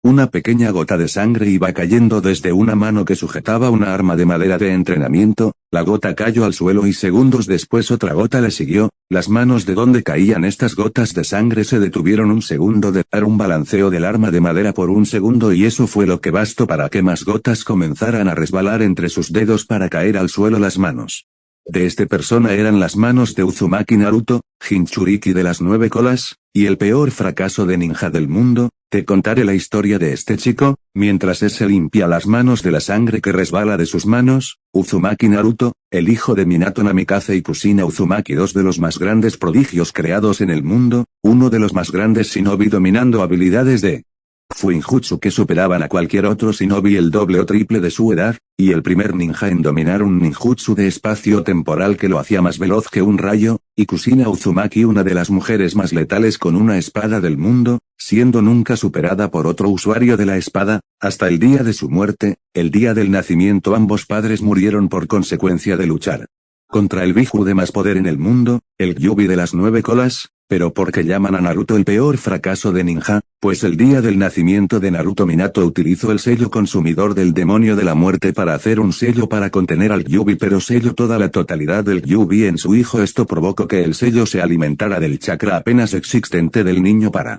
Una pequeña gota de sangre iba cayendo desde una mano que sujetaba una arma de madera de entrenamiento, la gota cayó al suelo y segundos después otra gota le siguió, las manos de donde caían estas gotas de sangre se detuvieron un segundo de dar un balanceo del arma de madera por un segundo y eso fue lo que bastó para que más gotas comenzaran a resbalar entre sus dedos para caer al suelo las manos. De esta persona eran las manos de Uzumaki Naruto, Jinchuriki de las 9 colas, y el peor fracaso de ninja del mundo. Te contaré la historia de este chico, mientras se limpia las manos de la sangre que resbala de sus manos. Uzumaki Naruto, el hijo de Minato Namikaze y Kushina Uzumaki, dos de los más grandes prodigios creados en el mundo, uno de los más grandes shinobi dominando habilidades de Fuinjutsu que superaban a cualquier otro shinobi el doble o triple de su edad, y el primer ninja en dominar un ninjutsu de espacio temporal que lo hacía más veloz que un rayo, y Kushina Uzumaki una de las mujeres más letales con una espada del mundo, siendo nunca superada por otro usuario de la espada, hasta el día de su muerte, el día del nacimiento ambos padres murieron por consecuencia de luchar contra el Biju de más poder en el mundo, el Kyuubi de las 9 colas, pero porque llaman a Naruto el peor fracaso de ninja, pues el día del nacimiento de Naruto Minato utilizó el sello consumidor del demonio de la muerte para hacer un sello para contener al Kyuubi pero selló toda la totalidad del Kyuubi en su hijo. Esto provocó que el sello se alimentara del chakra apenas existente del niño para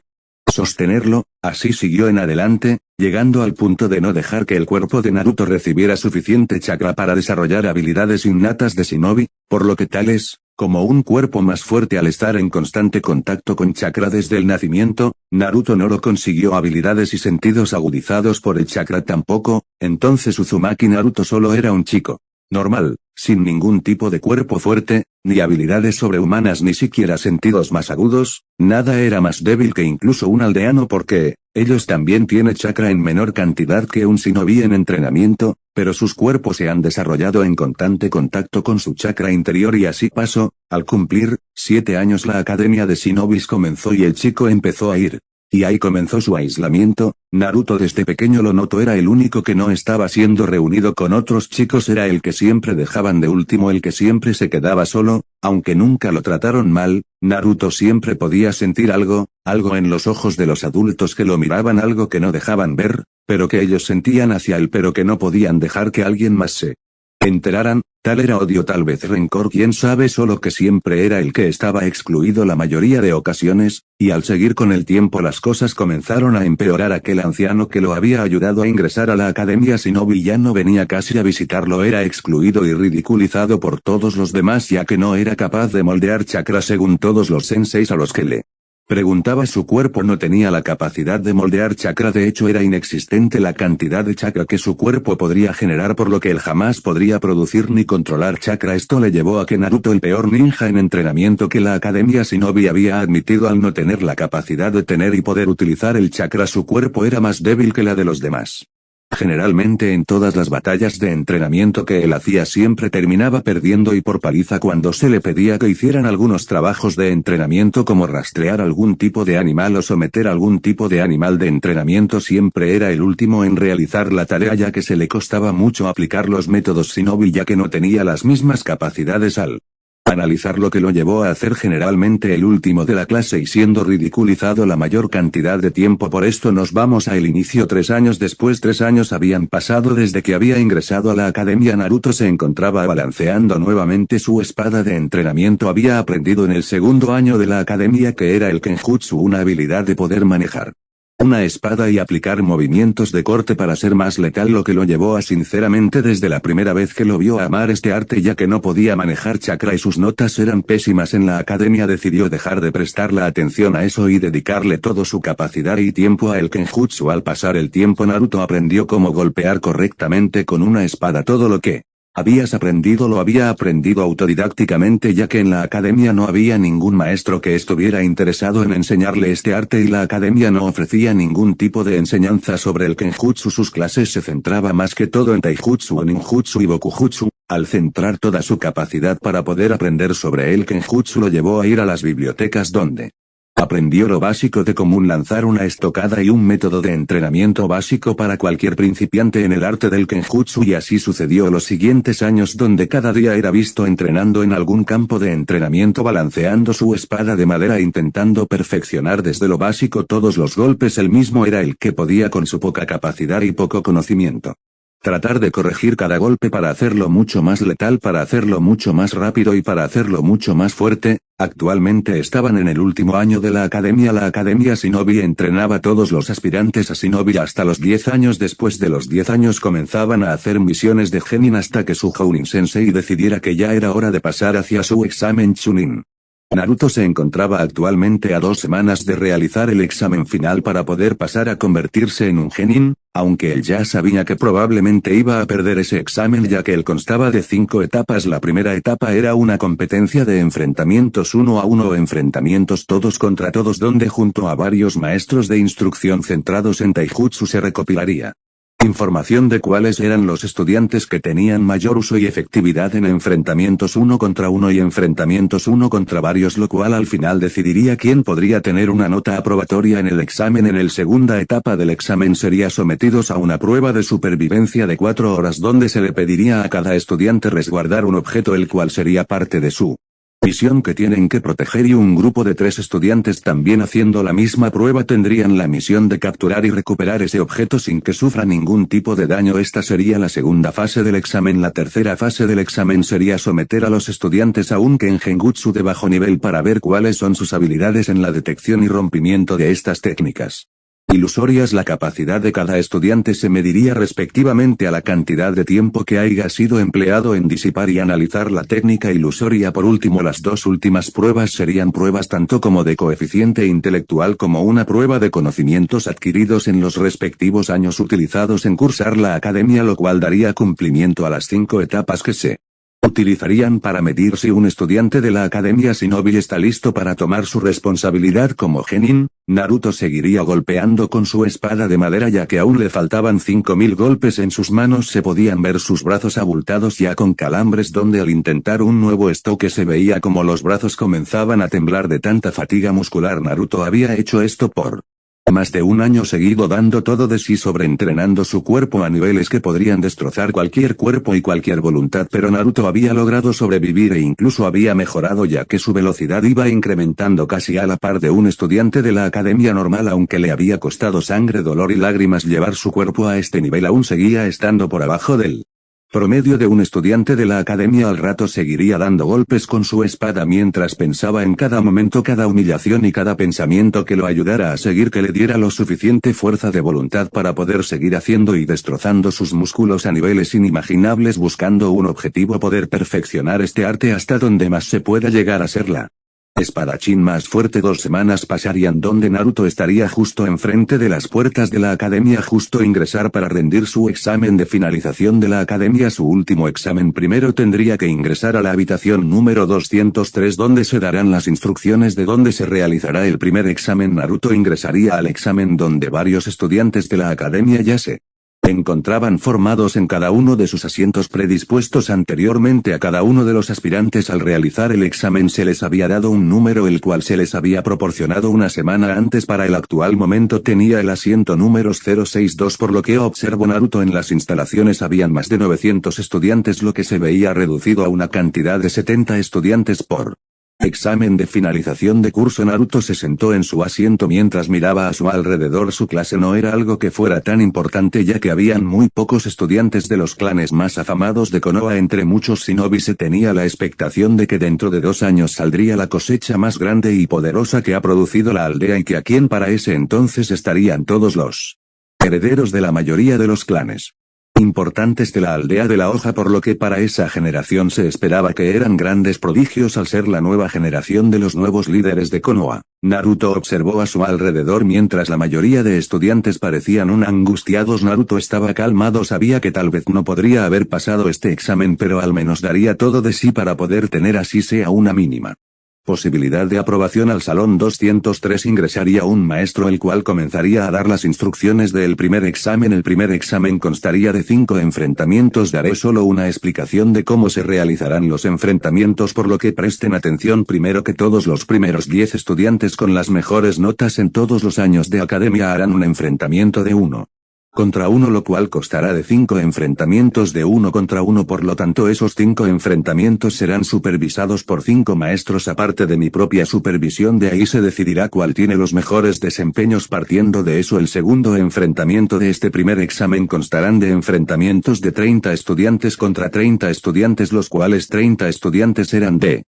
sostenerlo, así siguió en adelante, llegando al punto de no dejar que el cuerpo de Naruto recibiera suficiente chakra para desarrollar habilidades innatas de shinobi, por lo que tales, como un cuerpo más fuerte al estar en constante contacto con chakra desde el nacimiento, Naruto no lo consiguió habilidades y sentidos agudizados por el chakra tampoco, entonces Uzumaki Naruto solo era un chico normal, sin ningún tipo de cuerpo fuerte, ni habilidades sobrehumanas ni siquiera sentidos más agudos, nada era más débil que incluso un aldeano porque, ellos también tienen chakra en menor cantidad que un shinobi en entrenamiento, pero sus cuerpos se han desarrollado en constante contacto con su chakra interior y así pasó, al cumplir 7 años la academia de shinobis comenzó y el chico empezó a ir. Y ahí comenzó su aislamiento. Naruto desde pequeño lo notó, era el único que no estaba siendo reunido con otros chicos, era el que siempre dejaban de último, el que siempre se quedaba solo, aunque nunca lo trataron mal, Naruto siempre podía sentir algo en los ojos de los adultos que lo miraban, algo que no dejaban ver, pero que ellos sentían hacia él pero que no podían dejar que alguien más se enteraran, tal era odio, tal vez rencor, quién sabe, solo que siempre era el que estaba excluido la mayoría de ocasiones, y al seguir con el tiempo las cosas comenzaron a empeorar. Aquel anciano que lo había ayudado a ingresar a la academia shinobi ya no venía casi a visitarlo, era excluido y ridiculizado por todos los demás ya que no era capaz de moldear chakra según todos los senseis a los que le preguntaba. Su cuerpo no tenía la capacidad de moldear chakra, de hecho era inexistente la cantidad de chakra que su cuerpo podría generar, por lo que él jamás podría producir ni controlar chakra. Esto le llevó a que Naruto, el peor ninja en entrenamiento que la academia shinobi había admitido, al no tener la capacidad de tener y poder utilizar el chakra, su cuerpo era más débil que la de los demás. Generalmente en todas las batallas de entrenamiento que él hacía siempre terminaba perdiendo y por paliza cuando se le pedía que hicieran algunos trabajos de entrenamiento como rastrear algún tipo de animal o someter algún tipo de animal de entrenamiento, siempre era el último en realizar la tarea ya que se le costaba mucho aplicar los métodos shinobi ya que no tenía las mismas capacidades al analizar, lo que lo llevó a hacer generalmente el último de la clase y siendo ridiculizado la mayor cantidad de tiempo. Por esto nos vamos a el inicio. 3 años después, 3 años habían pasado desde que había ingresado a la academia. Naruto se encontraba balanceando nuevamente su espada de entrenamiento. Había aprendido en el 2.º año de la academia que era el Kenjutsu, una habilidad de poder manejar una espada y aplicar movimientos de corte para ser más letal, lo que lo llevó a sinceramente desde la primera vez que lo vio a amar este arte ya que no podía manejar chakra y sus notas eran pésimas en la academia. Decidió dejar de prestarle atención a eso y dedicarle toda su capacidad y tiempo a el Kenjutsu. Al pasar el tiempo Naruto aprendió cómo golpear correctamente con una espada. Todo lo que habías aprendido lo había aprendido autodidácticamente ya que en la academia no había ningún maestro que estuviera interesado en enseñarle este arte y la academia no ofrecía ningún tipo de enseñanza sobre el Kenjutsu. Sus clases se centraba más que todo en Taijutsu o Ninjutsu y Bokujutsu. Al centrar toda su capacidad para poder aprender sobre el Kenjutsu lo llevó a ir a las bibliotecas donde Aprendió lo básico de cómo lanzar una estocada y un método de entrenamiento básico para cualquier principiante en el arte del Kenjutsu, y así sucedió los siguientes años, donde cada día era visto entrenando en algún campo de entrenamiento, balanceando su espada de madera e intentando perfeccionar desde lo básico todos los golpes. Él mismo era el que podía con su poca capacidad y poco conocimiento. Tratar de corregir cada golpe para hacerlo mucho más letal, para hacerlo mucho más rápido y para hacerlo mucho más fuerte. Actualmente estaban en el último año de la academia. La academia Shinobi entrenaba a todos los aspirantes a Shinobi hasta los 10 años. Después de los 10 años comenzaban a hacer misiones de Genin hasta que su Jounin Sensei decidiera que ya era hora de pasar hacia su examen Chunin. Naruto se encontraba actualmente a 2 semanas de realizar el examen final para poder pasar a convertirse en un genin, aunque él ya sabía que probablemente iba a perder ese examen, ya que él constaba de 5 etapas. La primera etapa era una competencia de enfrentamientos 1 a 1 o enfrentamientos todos contra todos, donde junto a varios maestros de instrucción centrados en taijutsu se recopilaría información de cuáles eran los estudiantes que tenían mayor uso y efectividad en enfrentamientos 1 contra 1 y enfrentamientos 1 contra varios, lo cual al final decidiría quién podría tener una nota aprobatoria en el examen. En la segunda etapa del examen sería sometidos a una prueba de supervivencia de 4 horas, donde se le pediría a cada estudiante resguardar un objeto el cual sería parte de su misión que tienen que proteger, y un grupo de 3 estudiantes también haciendo la misma prueba tendrían la misión de capturar y recuperar ese objeto sin que sufra ningún tipo de daño. Esta sería la segunda fase del examen. La tercera fase del examen sería someter a los estudiantes a un Kenjutsu de bajo nivel para ver cuáles son sus habilidades en la detección y rompimiento de estas técnicas ilusorias. La capacidad de cada estudiante se mediría respectivamente a la cantidad de tiempo que haya sido empleado en disipar y analizar la técnica ilusoria. Por último, las 2 últimas pruebas serían pruebas tanto como de coeficiente intelectual como una prueba de conocimientos adquiridos en los respectivos años utilizados en cursar la academia, lo cual daría cumplimiento a las 5 etapas que se utilizarían para medir si un estudiante de la academia Shinobi está listo para tomar su responsabilidad como genin. Naruto seguiría golpeando con su espada de madera, ya que aún le faltaban 5000 golpes en sus manos. Se podían ver sus brazos abultados ya con calambres, donde al intentar un nuevo estoque se veía como los brazos comenzaban a temblar de tanta fatiga muscular. Naruto había hecho esto por más de un año seguido, dando todo de sí, sobreentrenando su cuerpo a niveles que podrían destrozar cualquier cuerpo y cualquier voluntad, pero Naruto había logrado sobrevivir e incluso había mejorado, ya que su velocidad iba incrementando casi a la par de un estudiante de la academia normal. Aunque le había costado sangre, dolor y lágrimas llevar su cuerpo a este nivel, aún seguía estando por abajo del promedio de un estudiante de la academia. Al rato seguiría dando golpes con su espada mientras pensaba en cada momento, cada humillación y cada pensamiento que lo ayudara a seguir, que le diera lo suficiente fuerza de voluntad para poder seguir haciendo y destrozando sus músculos a niveles inimaginables, buscando un objetivo: poder perfeccionar este arte hasta donde más se pueda llegar a serla espadachín más fuerte. 2 semanas pasarían donde Naruto estaría justo enfrente de las puertas de la academia, justo ingresar para rendir su examen de finalización de la academia, su último examen. Primero tendría que ingresar a la habitación número 203, donde se darán las instrucciones de dónde se realizará el primer examen. Naruto ingresaría al examen donde varios estudiantes de la academia ya se encontraban formados en cada uno de sus asientos predispuestos anteriormente a cada uno de los aspirantes. Al realizar el examen se les había dado un número el cual se les había proporcionado una semana antes. Para el actual momento tenía el asiento número 062, por lo que observó Naruto en las instalaciones habían más de 900 estudiantes, lo que se veía reducido a una cantidad de 70 estudiantes por examen de finalización de curso. Naruto se sentó en su asiento mientras miraba a su alrededor. Su clase no era algo que fuera tan importante, ya que habían muy pocos estudiantes de los clanes más afamados de Konoha. Entre muchos shinobi se tenía la expectación de que dentro de 2 años saldría la cosecha más grande y poderosa que ha producido la aldea, y que aquí para ese entonces estarían todos los herederos de la mayoría de los clanes importantes de la aldea de la hoja, por lo que para esa generación se esperaba que eran grandes prodigios al ser la nueva generación de los nuevos líderes de Konoha. Naruto observó a su alrededor mientras la mayoría de estudiantes parecían angustiados. Naruto estaba calmado, sabía que tal vez no podría haber pasado este examen, pero al menos daría todo de sí para poder tener así sea una mínima Posibilidad de aprobación al salón 203. Ingresaría un maestro el cual comenzaría a dar las instrucciones del primer examen. El primer examen constaría de 5 enfrentamientos. Daré solo una explicación de cómo se realizarán los enfrentamientos, por lo que presten atención. Primero que todos, los primeros 10 estudiantes con las mejores notas en todos los años de academia harán un enfrentamiento de 1 contra 1, lo cual constará de 5 enfrentamientos de 1 contra 1. Por lo tanto, esos 5 enfrentamientos serán supervisados por 5 maestros aparte de mi propia supervisión. De ahí se decidirá cuál tiene los mejores desempeños. Partiendo de eso, el segundo enfrentamiento de este primer examen constarán de enfrentamientos de 30 estudiantes contra 30 estudiantes, los cuales 30 estudiantes serán de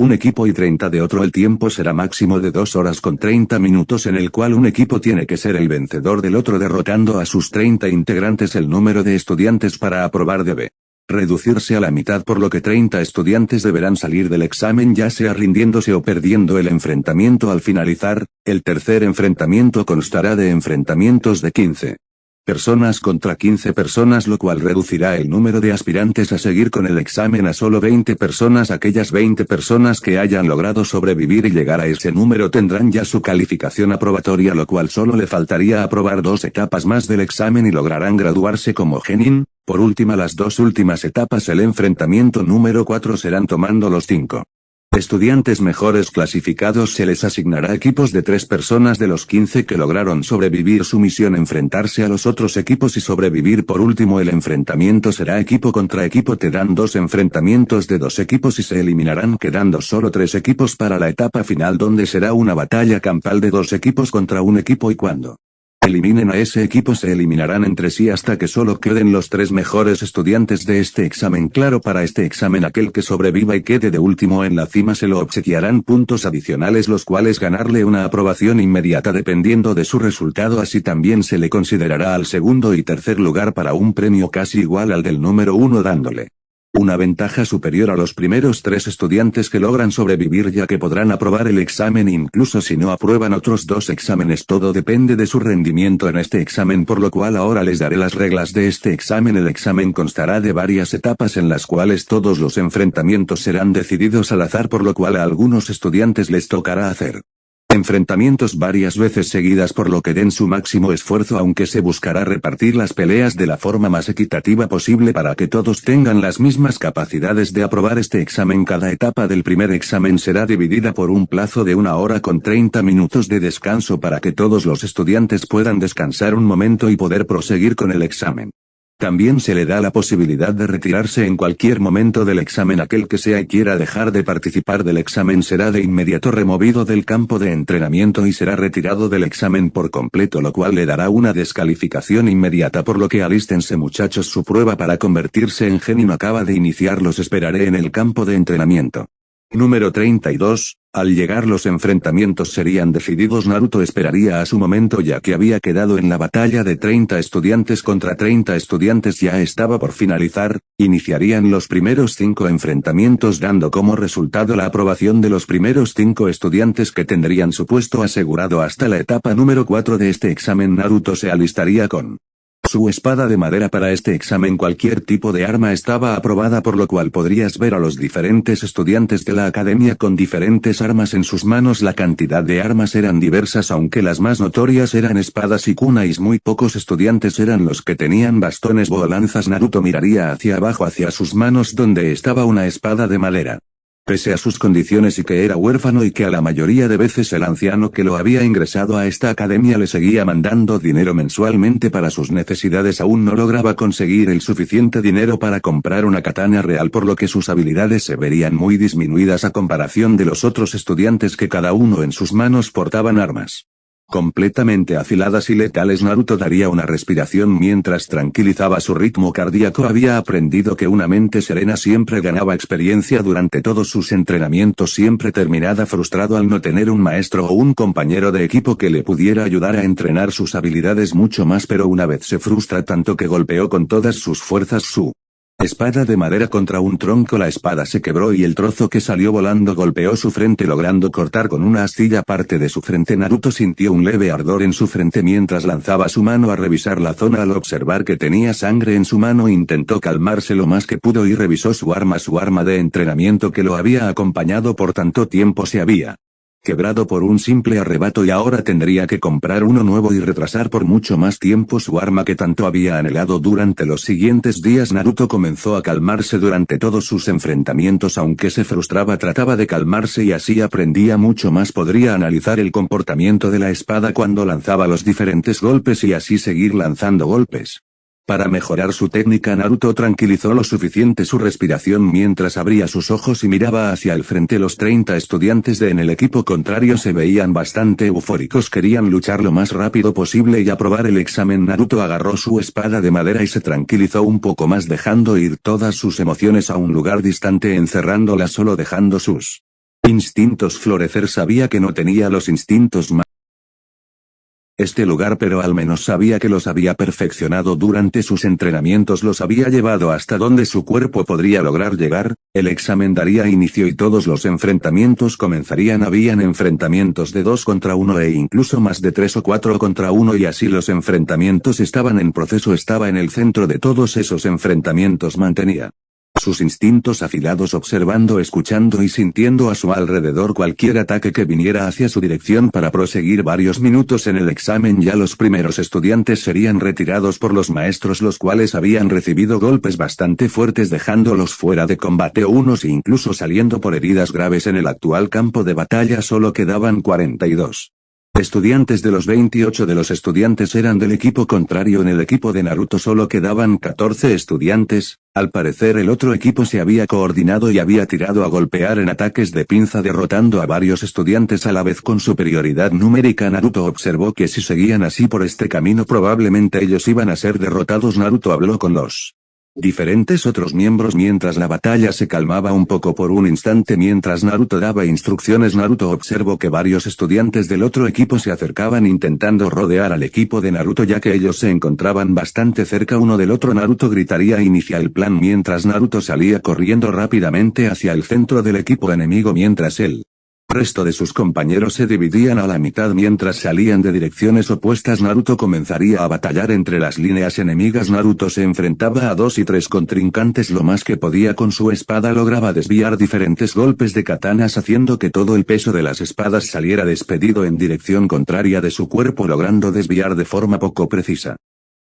un equipo y 30 de otro. El tiempo será máximo de 2 horas con 30 minutos, en el cual un equipo tiene que ser el vencedor del otro derrotando a sus 30 integrantes. El número de estudiantes para aprobar debe reducirse a la mitad, por lo que 30 estudiantes deberán salir del examen ya sea rindiéndose o perdiendo el enfrentamiento al finalizar. El tercer enfrentamiento constará de enfrentamientos de 15 personas contra 15 personas, lo cual reducirá el número de aspirantes a seguir con el examen a solo 20 personas. Aquellas 20 personas que hayan logrado sobrevivir y llegar a ese número tendrán ya su calificación aprobatoria, lo cual solo le faltaría aprobar 2 etapas más del examen y lograrán graduarse como genin. Por última, las 2 últimas etapas, el enfrentamiento número 4, serán tomando los 5 estudiantes mejores clasificados. Se les asignará equipos de 3 personas de los 15 que lograron sobrevivir su misión, enfrentarse a los otros equipos y sobrevivir. Por último, el enfrentamiento será equipo contra equipo. Te dan 2 enfrentamientos de 2 equipos y se eliminarán quedando solo 3 equipos para la etapa final, donde será una batalla campal de 2 equipos contra un equipo, y cuando eliminen a ese equipo se eliminarán entre sí hasta que solo queden los 3 mejores estudiantes de este examen. Claro, para este examen aquel que sobreviva y quede de último en la cima se lo obsequiarán puntos adicionales, los cuales ganarle una aprobación inmediata dependiendo de su resultado. Así también se le considerará al segundo y tercer lugar para un premio casi igual al del número 1, dándole una ventaja superior a los primeros 3 estudiantes que logran sobrevivir, ya que podrán aprobar el examen incluso si no aprueban otros 2 exámenes. Todo depende de su rendimiento en este examen, por lo cual ahora les daré las reglas de este examen. El examen constará de varias etapas en las cuales todos los enfrentamientos serán decididos al azar, por lo cual a algunos estudiantes les tocará hacer enfrentamientos varias veces seguidas, por lo que den su máximo esfuerzo, aunque se buscará repartir las peleas de la forma más equitativa posible para que todos tengan las mismas capacidades de aprobar este examen. Cada etapa del primer examen será dividida por un plazo de 1 hora con 30 minutos de descanso para que todos los estudiantes puedan descansar un momento y poder proseguir con el examen. También se le da la posibilidad de retirarse en cualquier momento del examen. Aquel que sea y quiera dejar de participar del examen será de inmediato removido del campo de entrenamiento y será retirado del examen por completo, lo cual le dará una descalificación inmediata, por lo que alístense muchachos, su prueba para convertirse en genin acaba de iniciar. Los esperaré en el campo de entrenamiento. Número 32. Al llegar los enfrentamientos serían decididos. Naruto esperaría a su momento, ya que había quedado en la batalla de 30 estudiantes contra 30 estudiantes. Ya estaba por finalizar. Iniciarían los primeros 5 enfrentamientos, dando como resultado la aprobación de los primeros 5 estudiantes, que tendrían su puesto asegurado hasta la etapa número 4 de este examen. Naruto se alistaría con su espada de madera. Para este examen cualquier tipo de arma estaba aprobada, por lo cual podrías ver a los diferentes estudiantes de la academia con diferentes armas en sus manos. La cantidad de armas eran diversas, aunque las más notorias eran espadas y kunais. Muy pocos estudiantes eran los que tenían bastones o lanzas. Naruto miraría hacia abajo hacia sus manos, donde estaba una espada de madera. Pese a sus condiciones y que era huérfano y que a la mayoría de veces el anciano que lo había ingresado a esta academia le seguía mandando dinero mensualmente para sus necesidades, aún no lograba conseguir el suficiente dinero para comprar una katana real, por lo que sus habilidades se verían muy disminuidas a comparación de los otros estudiantes que cada uno en sus manos portaban armas completamente afiladas y letales. Naruto daría una respiración mientras tranquilizaba su ritmo cardíaco. Había aprendido que una mente serena siempre ganaba experiencia durante todos sus entrenamientos. Siempre terminaba frustrado al no tener un maestro o un compañero de equipo que le pudiera ayudar a entrenar sus habilidades mucho más, pero una vez se frustra tanto que golpeó con todas sus fuerzas su Espada de madera contra un tronco. La espada se quebró y el trozo que salió volando golpeó su frente logrando cortar con una astilla parte de su frente. Naruto sintió un leve ardor en su frente mientras lanzaba su mano a revisar la zona. Al observar que tenía sangre en su mano intentó calmarse lo más que pudo y revisó su arma de entrenamiento que lo había acompañado por tanto tiempo se había quebrado por un simple arrebato y ahora tendría que comprar uno nuevo y retrasar por mucho más tiempo su arma que tanto había anhelado durante los siguientes días. Naruto comenzó a calmarse durante todos sus enfrentamientos aunque se frustraba trataba de calmarse y así aprendía mucho más. Podría analizar el comportamiento de la espada cuando lanzaba los diferentes golpes y así seguir lanzando golpes. Para mejorar su técnica Naruto tranquilizó lo suficiente su respiración mientras abría sus ojos y miraba hacia el frente. Los 30 estudiantes en el equipo contrario se veían bastante eufóricos, querían luchar lo más rápido posible y aprobar el examen. Naruto agarró su espada de madera y se tranquilizó un poco más dejando ir todas sus emociones a un lugar distante encerrándolas solo dejando sus instintos florecer. Sabía que no tenía los instintos más este lugar pero al menos sabía que los había perfeccionado durante sus entrenamientos, los había llevado hasta donde su cuerpo podría lograr llegar. El examen daría inicio y todos los enfrentamientos comenzarían. Habían enfrentamientos de 2 contra 1 e incluso más de 3 o 4 contra 1 y así los enfrentamientos estaban en proceso. Estaba en el centro de todos esos enfrentamientos, mantenía sus instintos afilados observando, escuchando y sintiendo a su alrededor cualquier ataque que viniera hacia su dirección para proseguir varios minutos en el examen. Ya los primeros estudiantes serían retirados por los maestros los cuales habían recibido golpes bastante fuertes dejándolos fuera de combate o unos incluso saliendo por heridas graves. En el actual campo de batalla solo quedaban 42 estudiantes de los 28 de los estudiantes eran del equipo contrario. En el equipo de Naruto solo quedaban 14 estudiantes, al parecer el otro equipo se había coordinado y había tirado a golpear en ataques de pinza derrotando a varios estudiantes a la vez con superioridad numérica. Naruto observó que si seguían así por este camino probablemente ellos iban a ser derrotados. Naruto habló con los diferentes otros miembros mientras la batalla se calmaba un poco por un instante. Mientras Naruto daba instrucciones, Naruto observó que varios estudiantes del otro equipo se acercaban intentando rodear al equipo de Naruto ya que ellos se encontraban bastante cerca uno del otro. Naruto gritaría inicia el plan mientras Naruto salía corriendo rápidamente hacia el centro del equipo enemigo mientras el resto de sus compañeros se dividían a la mitad mientras salían de direcciones opuestas. Naruto comenzaría a batallar entre las líneas enemigas. Naruto se enfrentaba a 2 y 3 contrincantes lo más que podía con su espada. Lograba desviar diferentes golpes de katanas haciendo que todo el peso de las espadas saliera despedido en dirección contraria de su cuerpo logrando desviar de forma poco precisa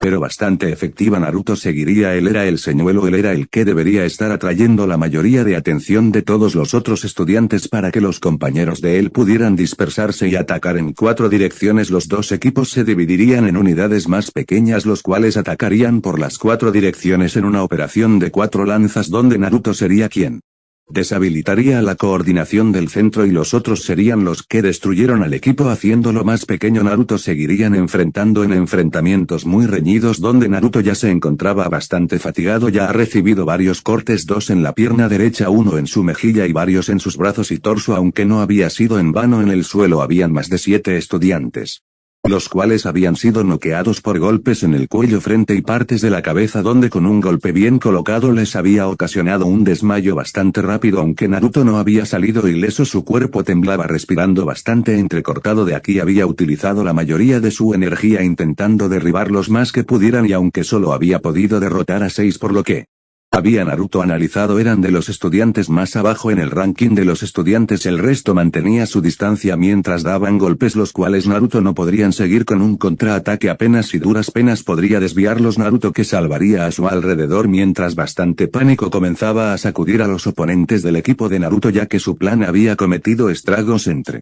pero bastante efectiva. Naruto seguiría, él era el señuelo, él era el que debería estar atrayendo la mayoría de atención de todos los otros estudiantes para que los compañeros de él pudieran dispersarse y atacar en 4 direcciones. Los dos equipos se dividirían en unidades más pequeñas los cuales atacarían por las 4 direcciones en una operación de 4 lanzas donde Naruto sería quien deshabilitaría la coordinación del centro y los otros serían los que destruyeron al equipo haciéndolo más pequeño. Naruto seguirían enfrentando en enfrentamientos muy reñidos donde Naruto ya se encontraba bastante fatigado, ya ha recibido varios cortes, 2 en la pierna derecha, 1 en su mejilla y varios en sus brazos y torso, aunque no había sido en vano. En el suelo habían más de 7 estudiantes, los cuales habían sido noqueados por golpes en el cuello, frente y partes de la cabeza donde con un golpe bien colocado les había ocasionado un desmayo bastante rápido. Aunque Naruto no había salido ileso, su cuerpo temblaba respirando bastante entrecortado. De aquí había utilizado la mayoría de su energía intentando derribar los más que pudieran y aunque solo había podido derrotar a 6 por lo que había Naruto analizado eran de los estudiantes más abajo en el ranking de los estudiantes. El resto mantenía su distancia mientras daban golpes los cuales Naruto no podrían seguir con un contraataque, apenas y duras penas podría desviarlos. Naruto que salvaría a su alrededor mientras bastante pánico comenzaba a sacudir a los oponentes del equipo de Naruto ya que su plan había cometido estragos entre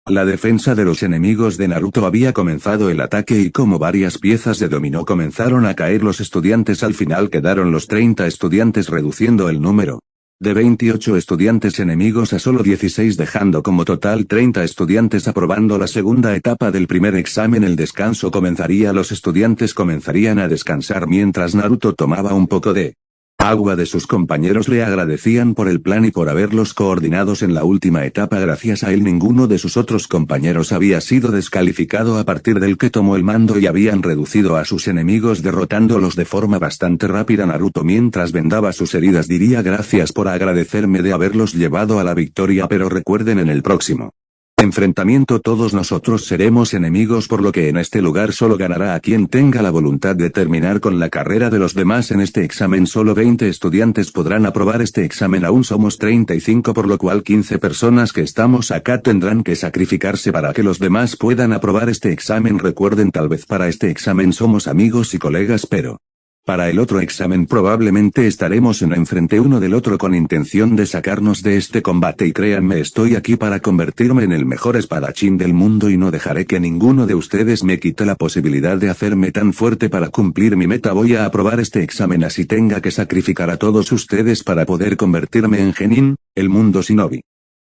la defensa de los enemigos de Naruto. Había comenzado el ataque y como varias piezas de dominó comenzaron a caer los estudiantes. Al final quedaron los 30 estudiantes reduciendo el número de 28 estudiantes enemigos a solo 16 dejando como total 30 estudiantes aprobando la segunda etapa del primer examen. El descanso comenzaría, los estudiantes comenzarían a descansar mientras Naruto tomaba un poco de Agua de sus compañeros le agradecían por el plan y por haberlos coordinados en la última etapa. Gracias a él ninguno de sus otros compañeros había sido descalificado a partir del que tomó el mando y habían reducido a sus enemigos derrotándolos de forma bastante rápida. Naruto mientras vendaba sus heridas diría: gracias por agradecerme de haberlos llevado a la victoria, pero recuerden, en el próximo enfrentamiento todos nosotros seremos enemigos, por lo que en este lugar solo ganará a quien tenga la voluntad de terminar con la carrera de los demás. En este examen solo 20 estudiantes podrán aprobar este examen, aún somos 35, por lo cual 15 personas que estamos acá tendrán que sacrificarse para que los demás puedan aprobar este examen. Recuerden, tal vez para este examen somos amigos y colegas, pero para el otro examen probablemente estaremos en enfrente uno del otro con intención de sacarnos de este combate, y créanme, estoy aquí para convertirme en el mejor espadachín del mundo y no dejaré que ninguno de ustedes me quite la posibilidad de hacerme tan fuerte para cumplir mi meta. Voy a aprobar este examen así tenga que sacrificar a todos ustedes para poder convertirme en Genin, el mundo shinobi.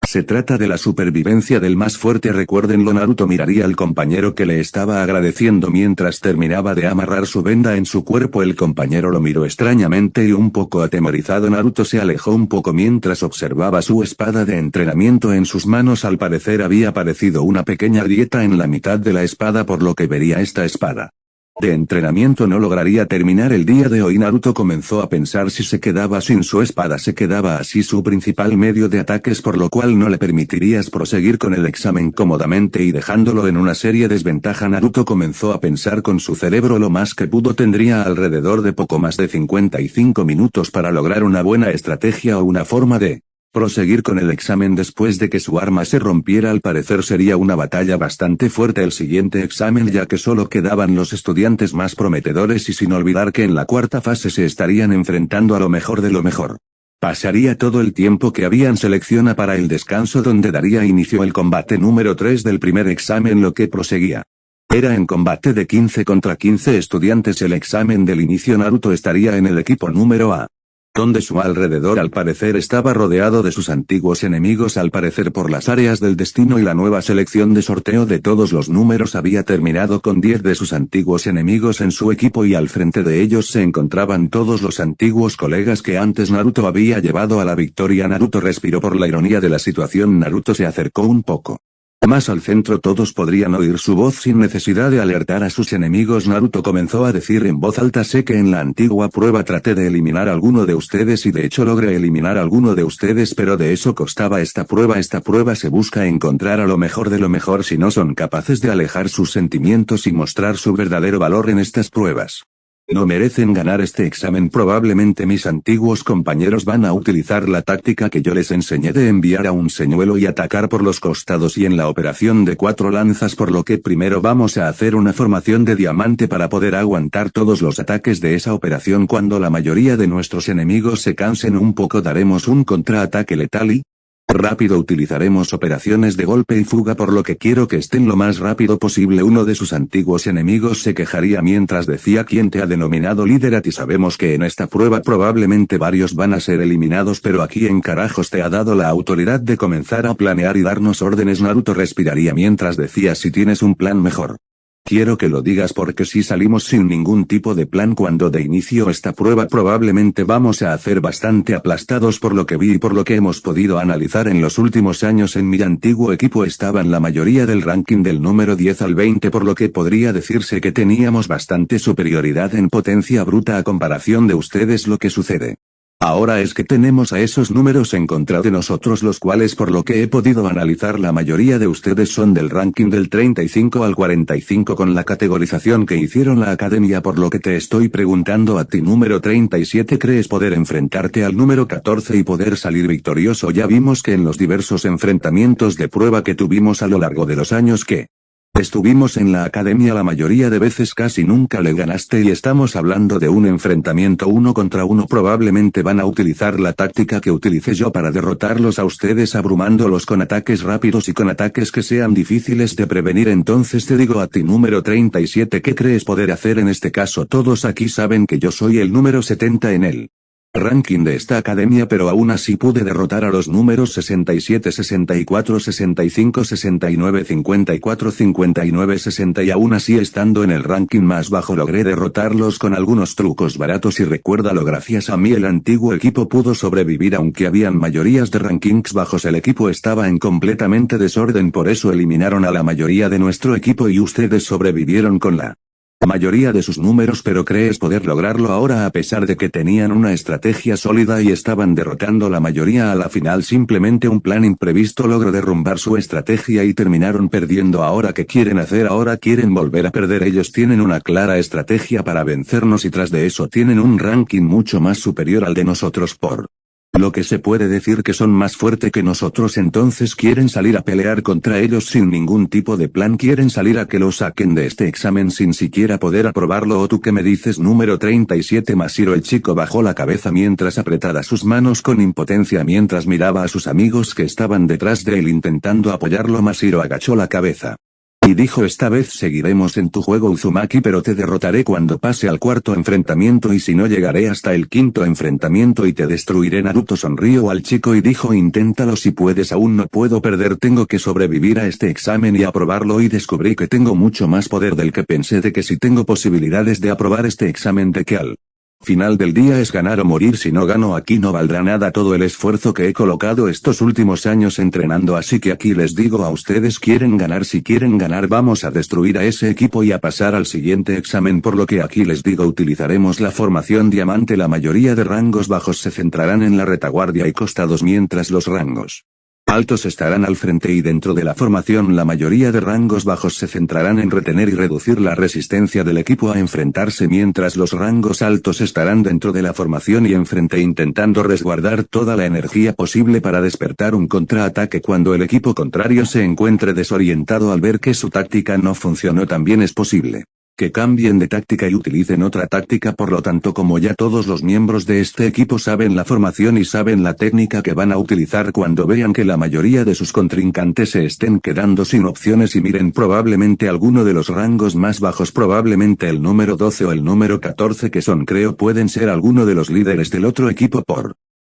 Se trata de la supervivencia del más fuerte, recuérdenlo. Naruto miraría al compañero que le estaba agradeciendo mientras terminaba de amarrar su venda en su cuerpo. El compañero lo miró extrañamente y un poco atemorizado. Naruto se alejó un poco mientras observaba su espada de entrenamiento en sus manos. Al parecer había aparecido una pequeña grieta en la mitad de la espada, por lo que vería esta espada de entrenamiento no lograría terminar el día de hoy. Naruto comenzó a pensar: si se quedaba sin su espada se quedaba así su principal medio de ataques, por lo cual no le permitirías proseguir con el examen cómodamente y dejándolo en una seria desventaja. Naruto comenzó a pensar con su cerebro lo más que pudo. Tendría alrededor de poco más de 55 minutos para lograr una buena estrategia o una forma de proseguir con el examen después de que su arma se rompiera. Al parecer sería una batalla bastante fuerte el siguiente examen, ya que solo quedaban los estudiantes más prometedores y sin olvidar que en la cuarta fase se estarían enfrentando a lo mejor de lo mejor. Pasaría todo el tiempo que habían seleccionado para el descanso, donde daría inicio el combate número 3 del primer examen. Lo que proseguía era en combate de 15 contra 15 estudiantes. El examen del inicio, Naruto estaría en el equipo número A, donde su alrededor al parecer estaba rodeado de sus antiguos enemigos. Al parecer por las áreas del destino y la nueva selección de sorteo de todos los números había terminado con 10 de sus antiguos enemigos en su equipo, y al frente de ellos se encontraban todos los antiguos colegas que antes Naruto había llevado a la victoria. Naruto respiró por la ironía de la situación. Naruto se acercó un poco más al centro. Todos podrían oír su voz sin necesidad de alertar a sus enemigos. Naruto comenzó a decir en voz alta: sé que en la antigua prueba traté de eliminar a alguno de ustedes y de hecho logré eliminar a alguno de ustedes, pero de eso costaba esta prueba. Esta prueba se busca encontrar a lo mejor de lo mejor. Si no son capaces de alejar sus sentimientos y mostrar su verdadero valor en estas pruebas, no merecen ganar este examen. Probablemente mis antiguos compañeros van a utilizar la táctica que yo les enseñé de enviar a un señuelo y atacar por los costados y en la operación de 4 lanzas, por lo que primero vamos a hacer una formación de diamante para poder aguantar todos los ataques de esa operación. Cuando la mayoría de nuestros enemigos se cansen un poco daremos un contraataque letal y rápido utilizaremos operaciones de golpe y fuga, por lo que quiero que estén lo más rápido posible. Uno de sus antiguos enemigos se quejaría mientras decía: ¿quién te ha denominado líder a ti? Sabemos que en esta prueba probablemente varios van a ser eliminados, pero ¿a quién carajos te ha dado la autoridad de comenzar a planear y darnos órdenes? Naruto respiraría mientras decía: si tienes un plan mejor, quiero que lo digas, porque si salimos sin ningún tipo de plan cuando de inicio esta prueba probablemente vamos a hacer bastante aplastados. Por lo que vi y por lo que hemos podido analizar en los últimos años, en mi antiguo equipo estaban la mayoría del ranking del número 10 al 20, por lo que podría decirse que teníamos bastante superioridad en potencia bruta a comparación de ustedes. Lo que sucede ahora es que tenemos a esos números en contra de nosotros, los cuales por lo que he podido analizar la mayoría de ustedes son del ranking del 35 al 45 con la categorización que hicieron la academia, por lo que te estoy preguntando a ti, número 37, ¿crees poder enfrentarte al número 14 y poder salir victorioso? Ya vimos que en los diversos enfrentamientos de prueba que tuvimos a lo largo de los años que estuvimos en la academia, la mayoría de veces casi nunca le ganaste, y estamos hablando de un enfrentamiento 1 contra 1. Probablemente van a utilizar la táctica que utilicé yo para derrotarlos a ustedes, abrumándolos con ataques rápidos y con ataques que sean difíciles de prevenir. Entonces te digo a ti, número 37, ¿qué crees poder hacer en este caso? Todos aquí saben que yo soy el número 70 en él. ranking de esta academia, pero aún así pude derrotar a los números 67, 64, 65, 69, 54, 59, 60 y aún así estando en el ranking más bajo logré derrotarlos con algunos trucos baratos y recuérdalo, gracias a mí el antiguo equipo pudo sobrevivir aunque habían mayorías de rankings bajos, el equipo estaba en completamente desorden, por eso eliminaron a la mayoría de nuestro equipo y ustedes sobrevivieron con la mayoría de sus números, pero crees poder lograrlo ahora a pesar de que tenían una estrategia sólida y estaban derrotando la mayoría a la final. Simplemente un plan imprevisto logró derrumbar su estrategia y terminaron perdiendo. Ahora ¿qué quieren hacer? Ahora quieren volver a perder. Ellos tienen una clara estrategia para vencernos y tras de eso tienen un ranking mucho más superior al de nosotros, por lo que se puede decir que son más fuerte que nosotros. Entonces quieren salir a pelear contra ellos sin ningún tipo de plan, quieren salir a que lo saquen de este examen sin siquiera poder aprobarlo. ¿O tú qué me dices? Número 37 Masiro. El chico bajó la cabeza mientras apretaba sus manos con impotencia mientras miraba a sus amigos que estaban detrás de él intentando apoyarlo. Masiro agachó la cabeza y dijo: esta vez seguiremos en tu juego, Uzumaki, pero te derrotaré cuando pase al cuarto enfrentamiento y si no llegaré hasta el quinto enfrentamiento y te destruiré. Naruto sonrió al chico y dijo: inténtalo si puedes, aún no puedo perder, tengo que sobrevivir a este examen y aprobarlo, y descubrí que tengo mucho más poder del que pensé, de que si tengo posibilidades de aprobar este examen, de que al final del día es ganar o morir. Si no gano aquí no valdrá nada todo el esfuerzo que he colocado estos últimos años entrenando, así que aquí les digo a ustedes, quieren ganar, si quieren ganar vamos a destruir a ese equipo y a pasar al siguiente examen, por lo que aquí les digo utilizaremos la formación diamante. La mayoría de rangos bajos se centrarán en la retaguardia y costados mientras los rangos altos estarán al frente y dentro de la formación la mayoría de rangos bajos se centrarán en retener y reducir la resistencia del equipo a enfrentarse, mientras los rangos altos estarán dentro de la formación y enfrente intentando resguardar toda la energía posible para despertar un contraataque cuando el equipo contrario se encuentre desorientado al ver que su táctica no funcionó. También es posible que cambien de táctica y utilicen otra táctica. Por lo tanto, como ya todos los miembros de este equipo saben la formación y saben la técnica que van a utilizar cuando vean que la mayoría de sus contrincantes se estén quedando sin opciones y miren probablemente alguno de los rangos más bajos, probablemente el número 12 o el número 14 que son, creo pueden ser alguno de los líderes del otro equipo.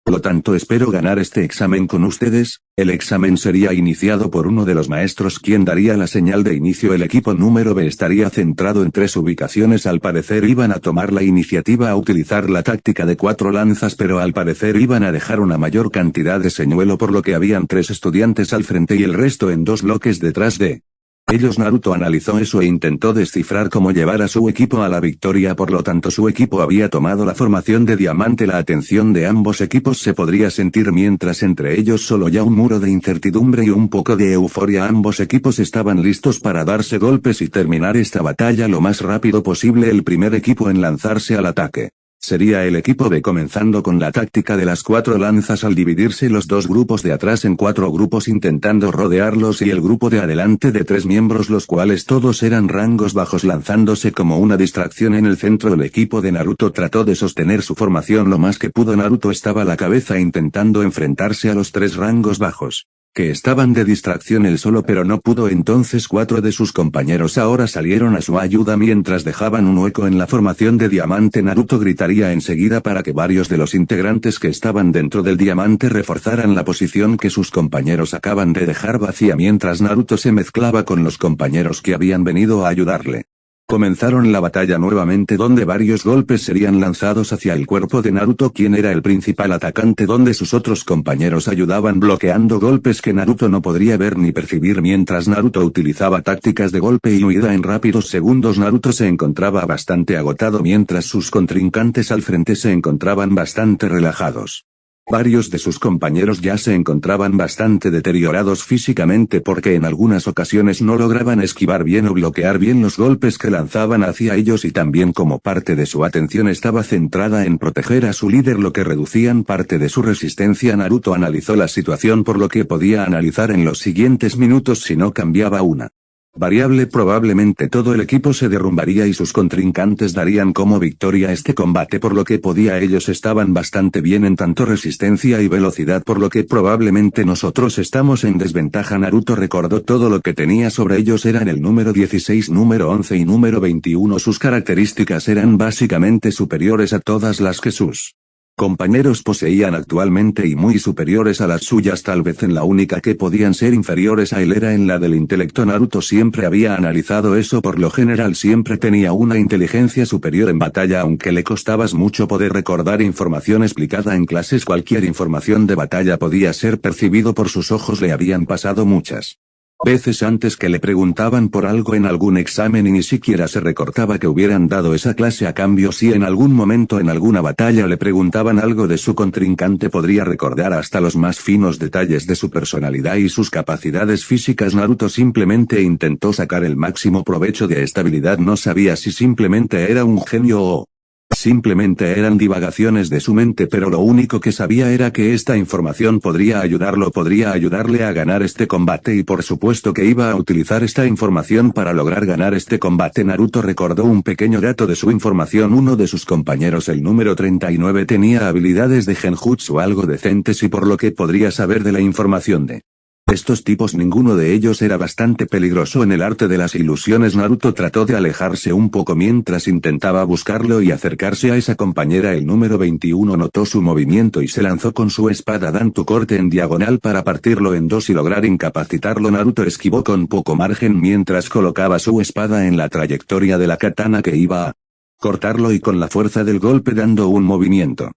Por lo tanto espero ganar este examen con ustedes. El examen sería iniciado por uno de los maestros quien daría la señal de inicio. El equipo número B estaría centrado en 3 ubicaciones. Al parecer iban a tomar la iniciativa a utilizar la táctica de 4 lanzas, pero al parecer iban a dejar una mayor cantidad de señuelo, por lo que habían 3 estudiantes al frente y el resto en 2 bloques detrás de ellos. Naruto analizó eso e intentó descifrar cómo llevar a su equipo a la victoria. Por lo tanto, su equipo había tomado la formación de diamante. La atención de ambos equipos se podría sentir mientras entre ellos solo ya un muro de incertidumbre y un poco de euforia. Ambos equipos estaban listos para darse golpes y terminar esta batalla lo más rápido posible. El primer equipo en lanzarse al ataque sería el equipo B, comenzando con la táctica de las 4 lanzas al dividirse los 2 grupos de atrás en 4 grupos intentando rodearlos, y el grupo de adelante de 3 miembros, los cuales todos eran rangos bajos, lanzándose como una distracción en el centro. El equipo de Naruto trató de sostener su formación lo más que pudo. Naruto estaba a la cabeza intentando enfrentarse a los 3 rangos bajos que estaban de distracción él solo, pero no pudo. Entonces 4 de sus compañeros ahora salieron a su ayuda mientras dejaban un hueco en la formación de diamante. Naruto gritaría enseguida para que varios de los integrantes que estaban dentro del diamante reforzaran la posición que sus compañeros acaban de dejar vacía, mientras Naruto se mezclaba con los compañeros que habían venido a ayudarle. Comenzaron la batalla nuevamente, donde varios golpes serían lanzados hacia el cuerpo de Naruto, quien era el principal atacante, donde sus otros compañeros ayudaban bloqueando golpes que Naruto no podría ver ni percibir. Mientras Naruto utilizaba tácticas de golpe y huida en rápidos segundos, Naruto se encontraba bastante agotado mientras sus contrincantes al frente se encontraban bastante relajados. Varios de sus compañeros ya se encontraban bastante deteriorados físicamente porque en algunas ocasiones no lograban esquivar bien o bloquear bien los golpes que lanzaban hacia ellos, y también como parte de su atención estaba centrada en proteger a su líder, lo que reducían parte de su resistencia. Naruto analizó la situación por lo que podía analizar en los siguientes minutos. Si no cambiaba una variable, probablemente todo el equipo se derrumbaría y sus contrincantes darían como victoria este combate, por lo que ellos estaban bastante bien en tanto resistencia y velocidad, por lo que probablemente nosotros estamos en desventaja. Naruto recordó todo lo que tenía sobre ellos. Eran el número 16, número 11 y número 21. Sus características eran básicamente superiores a todas las que sus compañeros poseían actualmente y muy superiores a las suyas, tal vez en la única que podían ser inferiores a él era en la del intelecto. Naruto siempre había analizado eso, por lo general siempre tenía una inteligencia superior en batalla, aunque le costaba mucho poder recordar información explicada en clases. Cualquier información de batalla podía ser percibido por sus ojos. Le habían pasado muchas veces antes que le preguntaban por algo en algún examen y ni siquiera se recordaba que hubieran dado esa clase. A cambio, si en algún momento en alguna batalla le preguntaban algo de su contrincante, podría recordar hasta los más finos detalles de su personalidad y sus capacidades físicas. Naruto simplemente intentó sacar el máximo provecho de esta habilidad. No sabía si simplemente era un genio o simplemente eran divagaciones de su mente, pero lo único que sabía era que esta información podría ayudarle a ganar este combate, y por supuesto que iba a utilizar esta información para lograr ganar este combate. Naruto recordó un pequeño dato de su información. Uno de sus compañeros, el número 39, tenía habilidades de genjutsu algo decentes, y por lo que podría saber de la información de estos tipos, ninguno de ellos era bastante peligroso en el arte de las ilusiones. Naruto trató de alejarse un poco mientras intentaba buscarlo y acercarse a esa compañera. El número 21 notó su movimiento y se lanzó con su espada dando corte en diagonal para partirlo en dos y lograr incapacitarlo. Naruto esquivó con poco margen mientras colocaba su espada en la trayectoria de la katana que iba a cortarlo, y con la fuerza del golpe dando un movimiento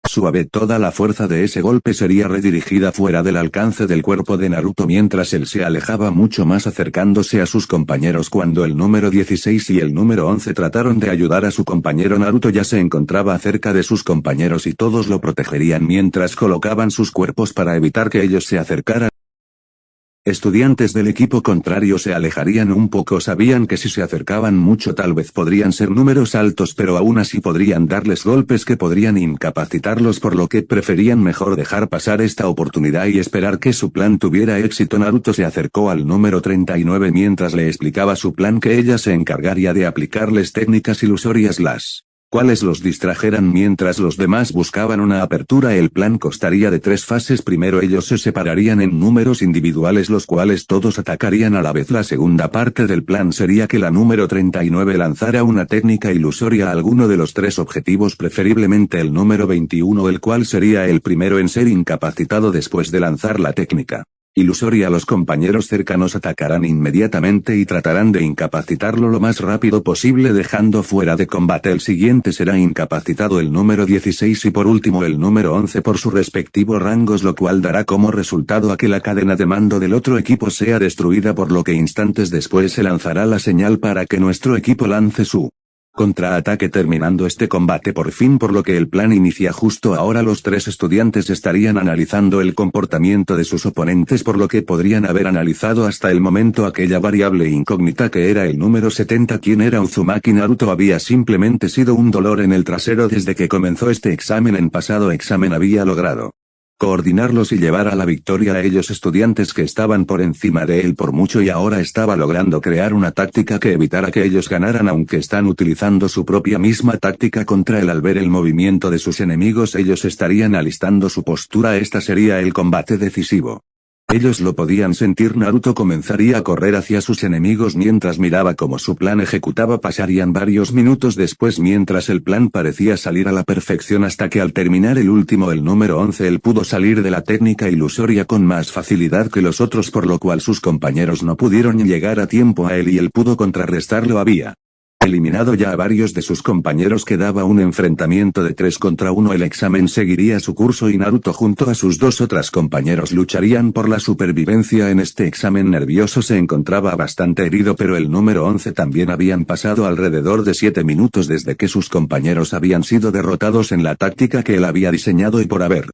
suave, toda la fuerza de ese golpe sería redirigida fuera del alcance del cuerpo de Naruto mientras él se alejaba mucho más, acercándose a sus compañeros. Cuando el número 16 y el número 11 trataron de ayudar a su compañero, Naruto ya se encontraba cerca de sus compañeros y todos lo protegerían mientras colocaban sus cuerpos para evitar que ellos se acercaran. Estudiantes del equipo contrario se alejarían un poco. Sabían que si se acercaban mucho tal vez podrían ser números altos, pero aún así podrían darles golpes que podrían incapacitarlos, por lo que preferían mejor dejar pasar esta oportunidad y esperar que su plan tuviera éxito. Naruto se acercó al número 39 mientras le explicaba su plan, que ella se encargaría de aplicarles técnicas ilusorias las cuales los distrajeran mientras los demás buscaban una apertura. El plan constaría de 3 fases. Primero, ellos se separarían en números individuales, los cuales todos atacarían a la vez. La segunda parte del plan sería que la número 39 lanzara una técnica ilusoria a alguno de los 3 objetivos, preferiblemente el número 21, el cual sería el primero en ser incapacitado después de lanzar la técnica ilusoria. Los compañeros cercanos atacarán inmediatamente y tratarán de incapacitarlo lo más rápido posible, dejando fuera de combate. El siguiente será incapacitado el número 16 y por último el número 11 por sus respectivos rangos, lo cual dará como resultado a que la cadena de mando del otro equipo sea destruida, por lo que instantes después se lanzará la señal para que nuestro equipo lance su contraataque, terminando este combate por fin, por lo que el plan inicia justo ahora. Los 3 estudiantes estarían analizando el comportamiento de sus oponentes, por lo que podrían haber analizado hasta el momento aquella variable incógnita que era el número 70. ¿Quién era Uzumaki? Naruto había simplemente sido un dolor en el trasero desde que comenzó este examen. En pasado examen había logrado coordinarlos y llevar a la victoria a ellos estudiantes que estaban por encima de él por mucho, y ahora estaba logrando crear una táctica que evitara que ellos ganaran, aunque están utilizando su propia misma táctica contra él. Al ver el movimiento de sus enemigos, ellos estarían alistando su postura. Esta sería el combate decisivo. Ellos lo podían sentir. Naruto comenzaría a correr hacia sus enemigos mientras miraba cómo su plan ejecutaba. Pasarían varios minutos después mientras el plan parecía salir a la perfección, hasta que al terminar el último, el número 11, él pudo salir de la técnica ilusoria con más facilidad que los otros, por lo cual sus compañeros no pudieron llegar a tiempo a él y él pudo contrarrestarlo. Había eliminado ya a varios de sus compañeros. Quedaba un enfrentamiento de 3 contra 1. El examen seguiría su curso y Naruto junto a sus 2 otras compañeros lucharían por la supervivencia en este examen. Nervioso, se encontraba bastante herido, pero el número 11 también. Habían pasado alrededor de 7 minutos desde que sus compañeros habían sido derrotados en la táctica que él había diseñado, y por haber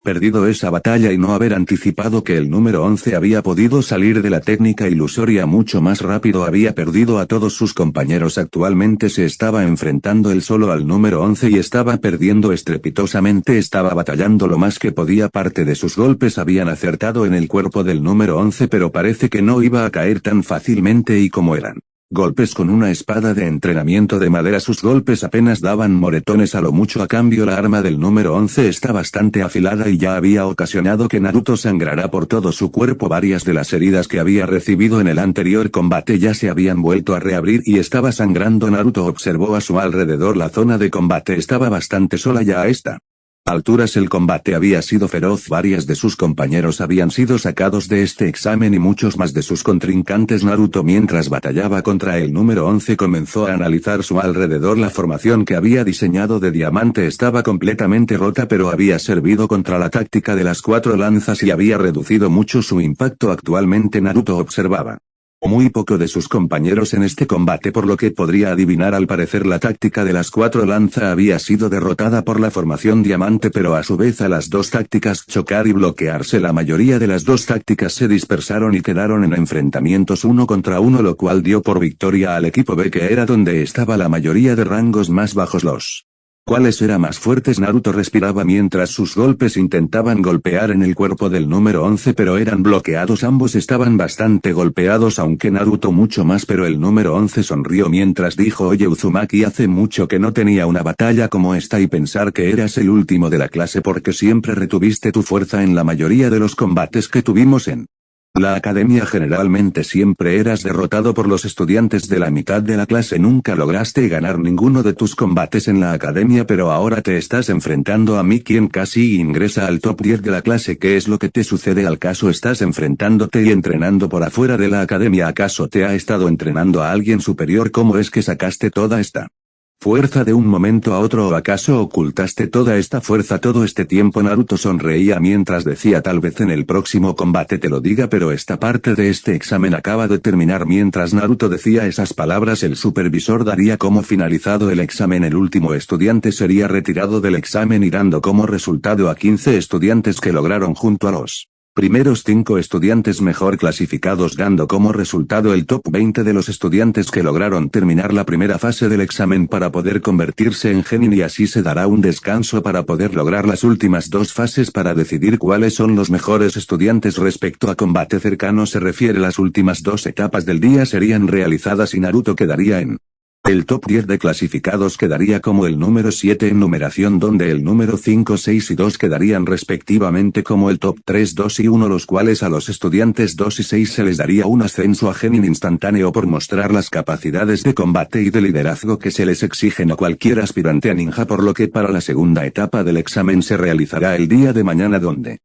perdido esa batalla y no haber anticipado que el número 11 había podido salir de la técnica ilusoria mucho más rápido, había perdido a todos sus compañeros. Actualmente se estaba enfrentando él solo al número 11 y estaba perdiendo estrepitosamente. Estaba batallando lo más que podía. Parte de sus golpes habían acertado en el cuerpo del número 11, pero parece que no iba a caer tan fácilmente, y como eran golpes con una espada de entrenamiento de madera, sus golpes apenas daban moretones a lo mucho. A cambio, la arma del número 11 está bastante afilada y ya había ocasionado que Naruto sangrara por todo su cuerpo. Varias de las heridas que había recibido en el anterior combate ya se habían vuelto a reabrir y estaba sangrando. Naruto observó a su alrededor. La zona de combate estaba bastante sola ya. Esta A alturas el combate había sido feroz, varias de sus compañeros habían sido sacados de este examen y muchos más de sus contrincantes. Naruto, mientras batallaba contra el número 11, comenzó a analizar su alrededor. La formación que había diseñado de diamante estaba completamente rota, pero había servido contra la táctica de las 4 lanzas y había reducido mucho su impacto. Actualmente Naruto observaba muy poco de sus compañeros en este combate, por lo que podría adivinar. Al parecer la táctica de las 4 lanza había sido derrotada por la formación diamante, pero a su vez a las 2 tácticas chocar y bloquearse, la mayoría de las 2 tácticas se dispersaron y quedaron en enfrentamientos 1 contra 1, lo cual dio por victoria al equipo B, que era donde estaba la mayoría de rangos más bajos. Los ¿cuáles eran más fuertes? Naruto respiraba mientras sus golpes intentaban golpear en el cuerpo del número 11, pero eran bloqueados. Ambos estaban bastante golpeados, aunque Naruto mucho más, pero el número 11 sonrió mientras dijo: oye Uzumaki, hace mucho que no tenía una batalla como esta, y pensar que eras el último de la clase porque siempre retuviste tu fuerza en la mayoría de los combates que tuvimos en la academia. Generalmente siempre eras derrotado por los estudiantes de la mitad de la clase. Nunca lograste ganar ninguno de tus combates en la academia, pero ahora te estás enfrentando a mí, quien casi ingresa al top 10 de la clase. ¿Qué es lo que te sucede? ¿Al caso estás enfrentándote y entrenando por afuera de la academia? ¿Acaso te ha estado entrenando a alguien superior? ¿Cómo es que sacaste toda esta fuerza de un momento a otro? ¿O acaso ocultaste toda esta fuerza todo este tiempo? Naruto sonreía mientras decía: tal vez en el próximo combate te lo diga, pero esta parte de este examen acaba de terminar. Mientras Naruto decía esas palabras, el supervisor daría como finalizado el examen. El último estudiante sería retirado del examen y dando como resultado a 15 estudiantes que lograron junto a los primeros 5 estudiantes mejor clasificados, dando como resultado el top 20 de los estudiantes que lograron terminar la primera fase del examen para poder convertirse en genin, y así se dará un descanso para poder lograr las últimas 2 fases para decidir cuáles son los mejores estudiantes. Respecto a combate cercano se refiere, las últimas 2 etapas del día serían realizadas y Naruto quedaría en el top 10 de clasificados, quedaría como el número 7 en numeración, donde el número 5, 6 y 2 quedarían respectivamente como el top 3, 2 y 1, los cuales a los estudiantes 2 y 6 se les daría un ascenso a genin instantáneo por mostrar las capacidades de combate y de liderazgo que se les exigen a cualquier aspirante a ninja, por lo que para la segunda etapa del examen se realizará el día de mañana, donde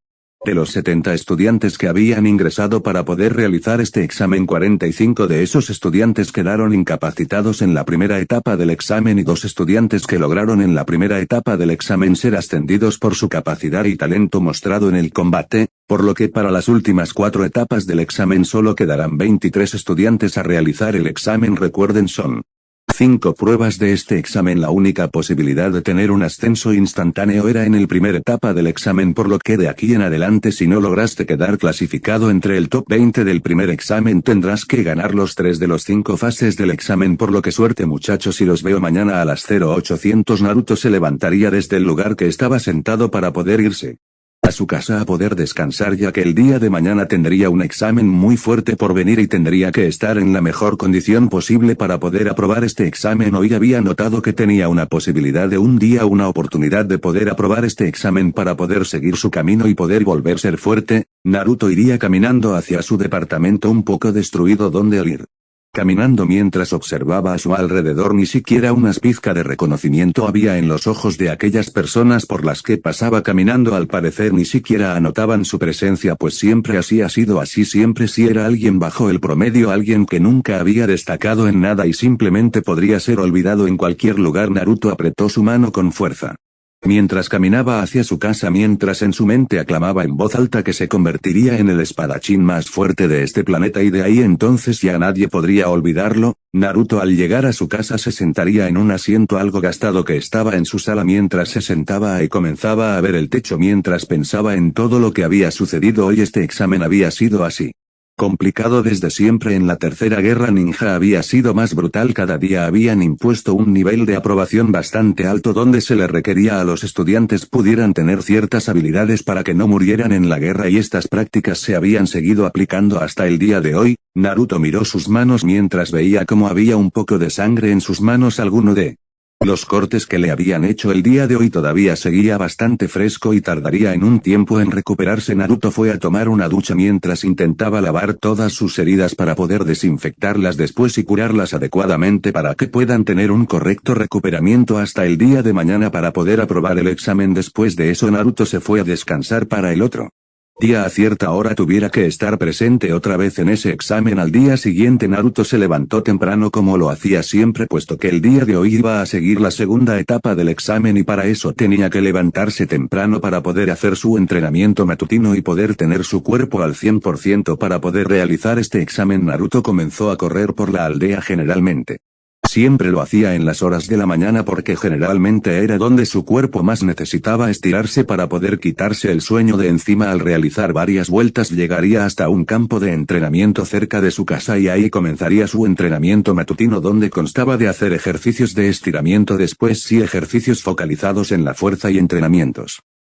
de los 70 estudiantes que habían ingresado para poder realizar este examen, 45 de esos estudiantes quedaron incapacitados en la primera etapa del examen y 2 estudiantes que lograron en la primera etapa del examen ser ascendidos por su capacidad y talento mostrado en el combate, por lo que para las últimas 4 etapas del examen solo quedarán 23 estudiantes a realizar el examen. Recuerden, son 5 pruebas de este examen. La única posibilidad de tener un ascenso instantáneo era en el primer etapa del examen, por lo que de aquí en adelante, si no lograste quedar clasificado entre el top 20 del primer examen, tendrás que ganar los 3 de los 5 fases del examen, por lo que suerte muchachos, y los veo mañana a las 0800. Naruto se levantaría desde el lugar que estaba sentado para poder irse a su casa a poder descansar, ya que el día de mañana tendría un examen muy fuerte por venir y tendría que estar en la mejor condición posible para poder aprobar este examen. Hoy había notado que tenía una posibilidad de un día, una oportunidad de poder aprobar este examen para poder seguir su camino y poder volver a ser fuerte. Naruto iría caminando hacia su departamento un poco destruido, donde al ir caminando mientras observaba a su alrededor, ni siquiera una pizca de reconocimiento había en los ojos de aquellas personas por las que pasaba caminando. Al parecer ni siquiera anotaban su presencia, pues siempre así ha sido así, siempre si era alguien bajo el promedio, alguien que nunca había destacado en nada y simplemente podría ser olvidado en cualquier lugar. Naruto apretó su mano con fuerza mientras caminaba hacia su casa, mientras en su mente aclamaba en voz alta que se convertiría en el espadachín más fuerte de este planeta, y de ahí entonces ya nadie podría olvidarlo. Naruto al llegar a su casa se sentaría en un asiento algo gastado que estaba en su sala. Mientras se sentaba y comenzaba a ver el techo mientras pensaba en todo lo que había sucedido hoy. Este examen había sido así complicado desde siempre. En la tercera guerra ninja había sido más brutal. Cada día habían impuesto un nivel de aprobación bastante alto, donde se le requería a los estudiantes pudieran tener ciertas habilidades para que no murieran en la guerra, y estas prácticas se habían seguido aplicando hasta el día de hoy. Naruto miró sus manos mientras veía cómo había un poco de sangre en sus manos. Alguno de Los cortes que le habían hecho el día de hoy todavía seguía bastante fresco y tardaría en un tiempo en recuperarse. Naruto fue a tomar una ducha mientras intentaba lavar todas sus heridas para poder desinfectarlas después y curarlas adecuadamente para que puedan tener un correcto recuperamiento hasta el día de mañana para poder aprobar el examen. Después de eso Naruto se fue a descansar para el otro día a cierta hora tuviera que estar presente otra vez en ese examen. Al día siguiente Naruto se levantó temprano como lo hacía siempre puesto que el día de hoy iba a seguir la segunda etapa del examen y para eso tenía que levantarse temprano para poder hacer su entrenamiento matutino y poder tener su cuerpo al 100% para poder realizar este examen. Naruto comenzó a correr por la aldea generalmente. Siempre lo hacía en las horas de la mañana porque generalmente era donde su cuerpo más necesitaba estirarse para poder quitarse el sueño de encima. Al realizar varias vueltas llegaría hasta un campo de entrenamiento cerca de su casa y ahí comenzaría su entrenamiento matutino donde constaba de hacer ejercicios de estiramiento, después sí ejercicios focalizados en la fuerza y entrenamientos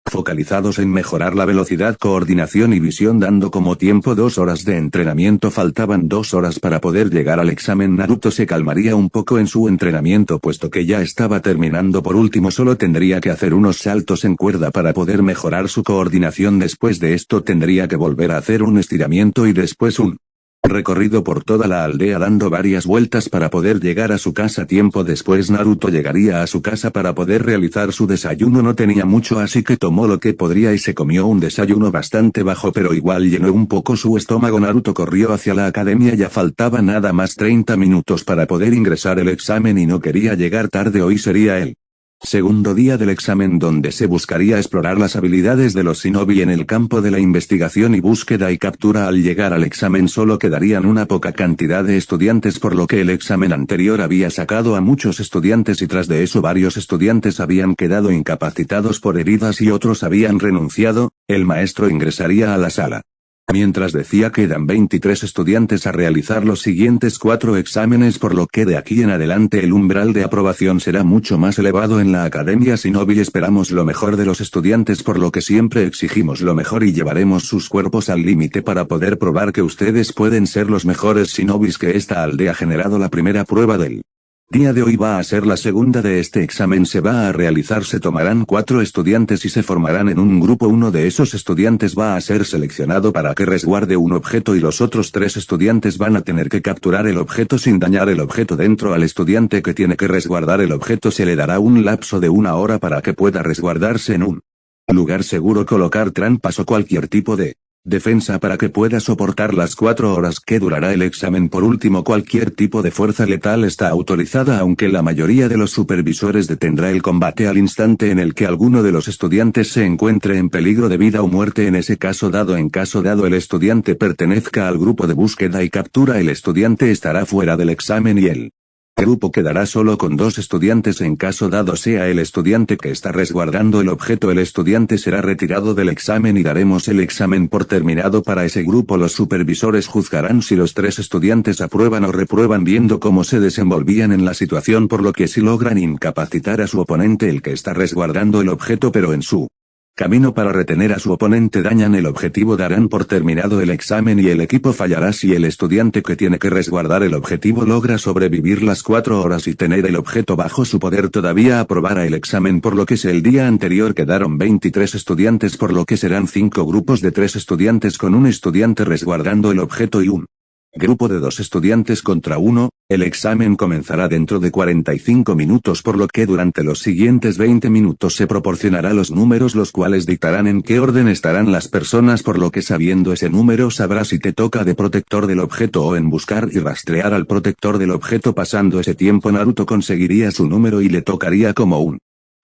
focalizados en mejorar la velocidad, coordinación y visión, dando como tiempo 2 horas de entrenamiento. Faltaban 2 horas para poder llegar al examen. Naruto se calmaría un poco en su entrenamiento puesto que ya estaba terminando. Por último solo tendría que hacer unos saltos en cuerda para poder mejorar su coordinación. Después de esto tendría que volver a hacer un estiramiento y después un recorrido por toda la aldea dando varias vueltas para poder llegar a su casa. Tiempo después Naruto llegaría a su casa para poder realizar su desayuno. No tenía mucho así que tomó lo que podría y se comió un desayuno bastante bajo pero igual llenó un poco su estómago. Naruto corrió hacia la academia, ya faltaba nada más 30 minutos para poder ingresar el examen y no quería llegar tarde. Hoy sería el segundo día del examen donde se buscaría explorar las habilidades de los shinobi en el campo de la investigación y búsqueda y captura. Al llegar al examen solo quedarían una poca cantidad de estudiantes por lo que el examen anterior había sacado a muchos estudiantes y tras de eso varios estudiantes habían quedado incapacitados por heridas y otros habían renunciado. El maestro ingresaría a la sala. Mientras decía quedan 23 estudiantes a realizar los siguientes 4 exámenes por lo que de aquí en adelante el umbral de aprobación será mucho más elevado en la Academia Shinobi. Esperamos lo mejor de los estudiantes por lo que siempre exigimos lo mejor y llevaremos sus cuerpos al límite para poder probar que ustedes pueden ser los mejores shinobis que esta aldea ha generado. La primera prueba del día de hoy va a ser la segunda de este examen. Se va a realizar, se tomarán 4 estudiantes y se formarán en un grupo. Uno de esos estudiantes va a ser seleccionado para que resguarde un objeto y los otros 3 estudiantes van a tener que capturar el objeto sin dañar el objeto dentro. Al estudiante que tiene que resguardar el objeto se le dará un lapso de 1 hora para que pueda resguardarse en un lugar seguro, colocar trampas o cualquier tipo de defensa para que pueda soportar las 4 horas que durará el examen. Por último, cualquier tipo de fuerza letal está autorizada, aunque la mayoría de los supervisores detendrá el combate al instante en el que alguno de los estudiantes se encuentre en peligro de vida o muerte. En ese caso dado el estudiante pertenezca al grupo de búsqueda y captura, el estudiante estará fuera del examen y el grupo quedará solo con 2 estudiantes. En caso dado sea el estudiante que está resguardando el objeto, el estudiante será retirado del examen y daremos el examen por terminado para ese grupo. Los supervisores juzgarán si los 3 estudiantes aprueban o reprueban viendo cómo se desenvolvían en la situación, por lo que si logran incapacitar a su oponente, el que está resguardando el objeto, pero en su camino para retener a su oponente dañan el objetivo, darán por terminado el examen y el equipo fallará si el estudiante que tiene que resguardar el objetivo logra sobrevivir las 4 horas y tener el objeto bajo su poder todavía aprobará el examen, por lo que si el día anterior quedaron 23 estudiantes por lo que serán 5 grupos de 3 estudiantes con un estudiante resguardando el objeto y un grupo de 2 estudiantes contra 1, el examen comenzará dentro de 45 minutos por lo que durante los siguientes 20 minutos se proporcionará los números los cuales dictarán en qué orden estarán las personas, por lo que sabiendo ese número sabrás si te toca de protector del objeto o en buscar y rastrear al protector del objeto. Pasando ese tiempo Naruto conseguiría su número y le tocaría como un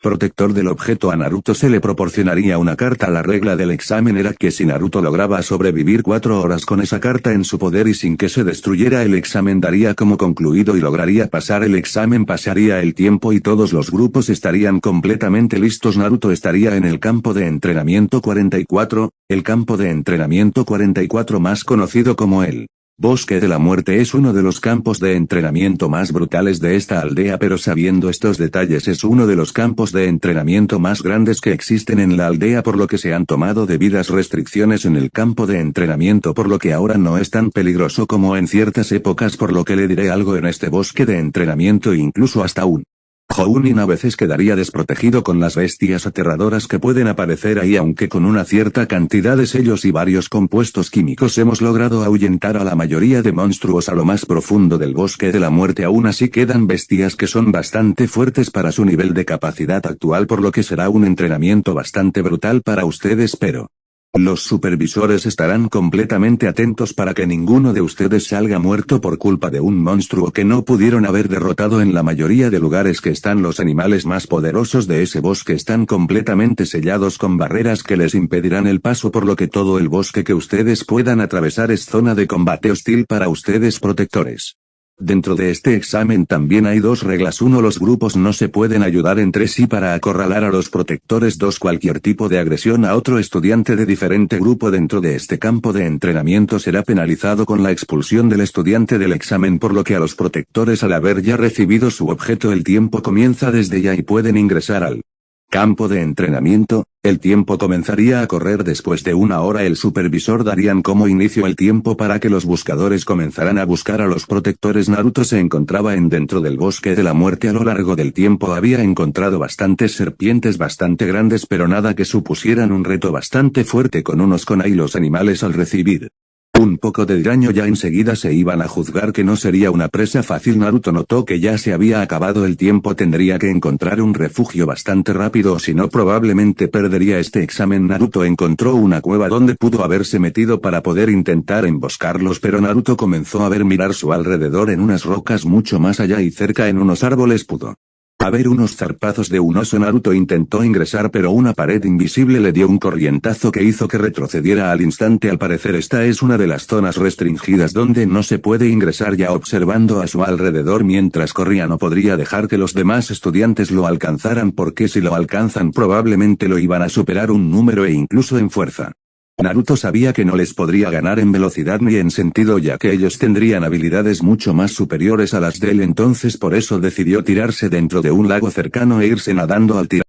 protector del objeto. A Naruto se le proporcionaría una carta. La regla del examen era que si Naruto lograba sobrevivir 4 horas con esa carta en su poder y sin que se destruyera el examen, daría como concluido y lograría pasar el examen. Pasaría el tiempo y todos los grupos estarían completamente listos. Naruto estaría en el campo de entrenamiento 44, el campo de entrenamiento 44 más conocido como el Bosque de la Muerte es uno de los campos de entrenamiento más brutales de esta aldea, pero sabiendo estos detalles es uno de los campos de entrenamiento más grandes que existen en la aldea, por lo que se han tomado debidas restricciones en el campo de entrenamiento, por lo que ahora no es tan peligroso como en ciertas épocas, por lo que le diré algo: en este bosque de entrenamiento incluso hasta un Jounin a veces quedaría desprotegido con las bestias aterradoras que pueden aparecer ahí, aunque con una cierta cantidad de sellos y varios compuestos químicos hemos logrado ahuyentar a la mayoría de monstruos a lo más profundo del bosque de la muerte. Aún así quedan bestias que son bastante fuertes para su nivel de capacidad actual, por lo que será un entrenamiento bastante brutal para ustedes, pero los supervisores estarán completamente atentos para que ninguno de ustedes salga muerto por culpa de un monstruo que no pudieron haber derrotado. En la mayoría de lugares que están los animales más poderosos de ese bosque están completamente sellados con barreras que les impedirán el paso, por lo que todo el bosque que ustedes puedan atravesar es zona de combate hostil para ustedes, protectores. Dentro de este examen también hay dos reglas. 1. Los grupos no se pueden ayudar entre sí para acorralar a los protectores. 2. Cualquier tipo de agresión a otro estudiante de diferente grupo dentro de este campo de entrenamiento será penalizado con la expulsión del estudiante del examen, por lo que a los protectores, al haber ya recibido su objeto, el tiempo comienza desde ya y pueden ingresar al campo de entrenamiento. El tiempo comenzaría a correr después de 1 hora. El supervisor darían como inicio el tiempo para que los buscadores comenzaran a buscar a los protectores. Naruto se encontraba dentro del bosque de la muerte. A lo largo del tiempo había encontrado bastantes serpientes bastante grandes, pero nada que supusieran un reto bastante fuerte con unos kunai. Los animales, al recibir un poco de daño, ya enseguida se iban a juzgar que no sería una presa fácil. Naruto notó que ya se había acabado el tiempo, tendría que encontrar un refugio bastante rápido o si no probablemente perdería este examen. Naruto encontró una cueva donde pudo haberse metido para poder intentar emboscarlos, pero Naruto comenzó a mirar su alrededor. En unas rocas mucho más allá y cerca en unos árboles pudo haber unos zarpazos de un oso. Naruto intentó ingresar, pero una pared invisible le dio un corrientazo que hizo que retrocediera al instante. Al parecer esta es una de las zonas restringidas donde no se puede ingresar. Ya observando a su alrededor mientras corría, no podría dejar que los demás estudiantes lo alcanzaran, porque si lo alcanzan probablemente lo iban a superar un número e incluso en fuerza. Naruto sabía que no les podría ganar en velocidad ni en sentido, ya que ellos tendrían habilidades mucho más superiores a las de él. Entonces por eso decidió tirarse dentro de un lago cercano e irse nadando. Al tirar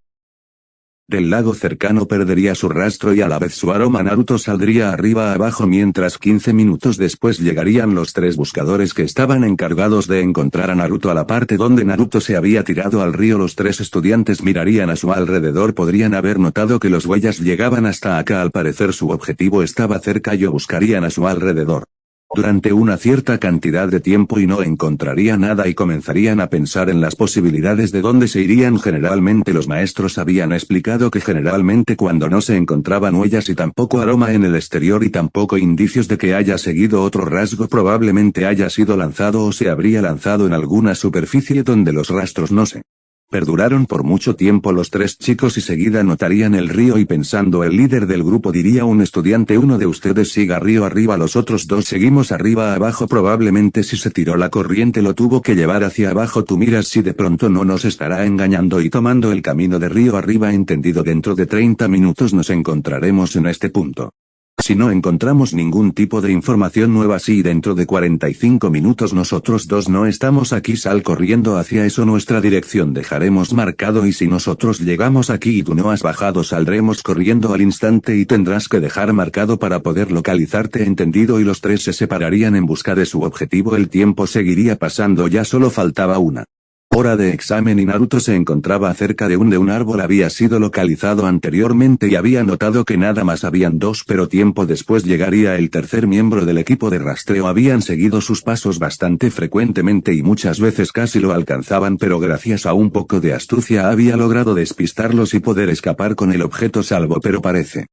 del lago cercano perdería su rastro y a la vez su aroma. Naruto saldría arriba abajo, mientras 15 minutos después llegarían los 3 buscadores que estaban encargados de encontrar a Naruto a la parte donde Naruto se había tirado al río. Los 3 estudiantes mirarían a su alrededor. Podrían haber notado que los huellas llegaban hasta acá. Al parecer su objetivo estaba cerca y buscarían a su alrededor durante una cierta cantidad de tiempo y no encontraría nada, y comenzarían a pensar en las posibilidades de dónde se irían. Generalmente los maestros habían explicado que generalmente cuando no se encontraban huellas y tampoco aroma en el exterior y tampoco indicios de que haya seguido otro rasgo, probablemente haya sido lanzado o se habría lanzado en alguna superficie donde los rastros no se perduraron por mucho tiempo. Los 3 chicos y seguida notarían el río y pensando, el líder del grupo diría: un estudiante, uno de ustedes siga río arriba, los otros 2 seguimos arriba abajo. Probablemente si se tiró la corriente lo tuvo que llevar hacia abajo. Tú miras si de pronto no nos estará engañando y tomando el camino de río arriba. Entendido. Dentro de 30 minutos nos encontraremos en este punto. Si no encontramos ningún tipo de información nueva, si dentro de 45 minutos nosotros 2 no estamos aquí, sal corriendo hacia eso, nuestra dirección dejaremos marcado, y si nosotros llegamos aquí y tú no has bajado, saldremos corriendo al instante y tendrás que dejar marcado para poder localizarte. Entendido. Y los 3 se separarían en busca de su objetivo. El tiempo seguiría pasando, ya solo faltaba una hora de examen y Naruto se encontraba cerca de un árbol. Había sido localizado anteriormente y había notado que nada más habían 2, pero tiempo después llegaría el tercer miembro del equipo de rastreo. Habían seguido sus pasos bastante frecuentemente y muchas veces casi lo alcanzaban, pero gracias a un poco de astucia había logrado despistarlos y poder escapar con el objeto salvo, pero parece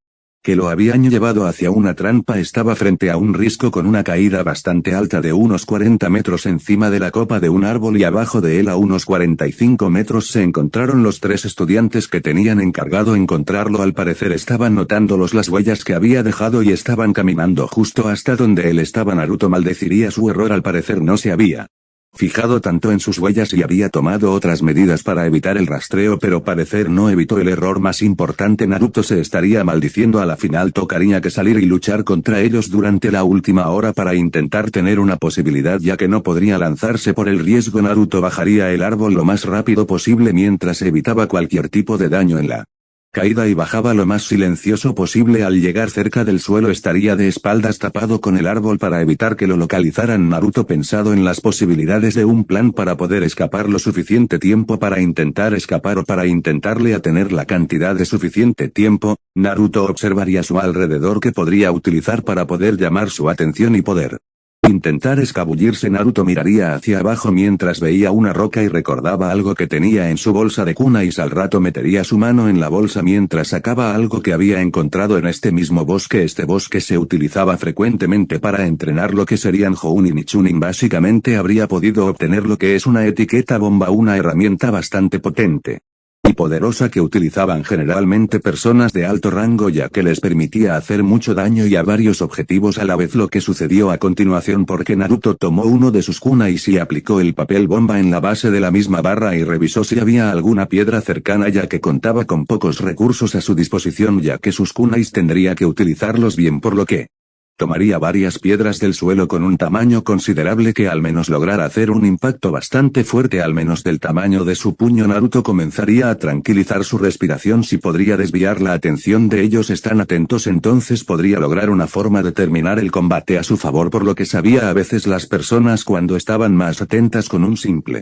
que lo habían llevado hacia una trampa. Estaba frente a un risco con una caída bastante alta de unos 40 metros encima de la copa de un árbol, y abajo de él a unos 45 metros se encontraron los 3 estudiantes que tenían encargado encontrarlo. Al parecer estaban notando las huellas que había dejado y estaban caminando justo hasta donde él estaba. Naruto maldeciría su error. Al parecer no se había fijado tanto en sus huellas y había tomado otras medidas para evitar el rastreo, pero parecer no evitó el error más importante. Naruto se estaría maldiciendo. A la final tocaría que salir y luchar contra ellos durante la última hora para intentar tener una posibilidad, ya que no podría lanzarse por el riesgo. Naruto bajaría el árbol lo más rápido posible mientras evitaba cualquier tipo de daño en la Caída y bajaba lo más silencioso posible. Al llegar cerca del suelo estaría de espaldas tapado con el árbol para evitar que lo localizaran. Naruto pensado en las posibilidades de un plan para poder escapar lo suficiente tiempo para intentar escapar o para intentarle a tener la cantidad de suficiente tiempo. Naruto observaría a su alrededor que podría utilizar para poder llamar su atención y poder intentar escabullirse. Naruto miraría hacia abajo mientras veía una roca y recordaba algo que tenía en su bolsa de kunais. Al rato metería su mano en la bolsa mientras sacaba algo que había encontrado en este mismo bosque. Este bosque se utilizaba frecuentemente para entrenar lo que serían Jounin y Chunin. Básicamente habría podido obtener lo que es una etiqueta bomba, una herramienta bastante potente y poderosa que utilizaban generalmente personas de alto rango, ya que les permitía hacer mucho daño y a varios objetivos a la vez. Lo que sucedió a continuación porque Naruto tomó uno de sus kunais y aplicó el papel bomba en la base de la misma barra y revisó si había alguna piedra cercana, ya que contaba con pocos recursos a su disposición, ya que sus kunais tendría que utilizarlos bien, por lo que tomaría varias piedras del suelo con un tamaño considerable que al menos lograra hacer un impacto bastante fuerte, al menos del tamaño de su puño. Naruto comenzaría a tranquilizar su respiración. Si podría desviar la atención de ellos están atentos, entonces podría lograr una forma de terminar el combate a su favor, por lo que sabía a veces las personas cuando estaban más atentas con un simple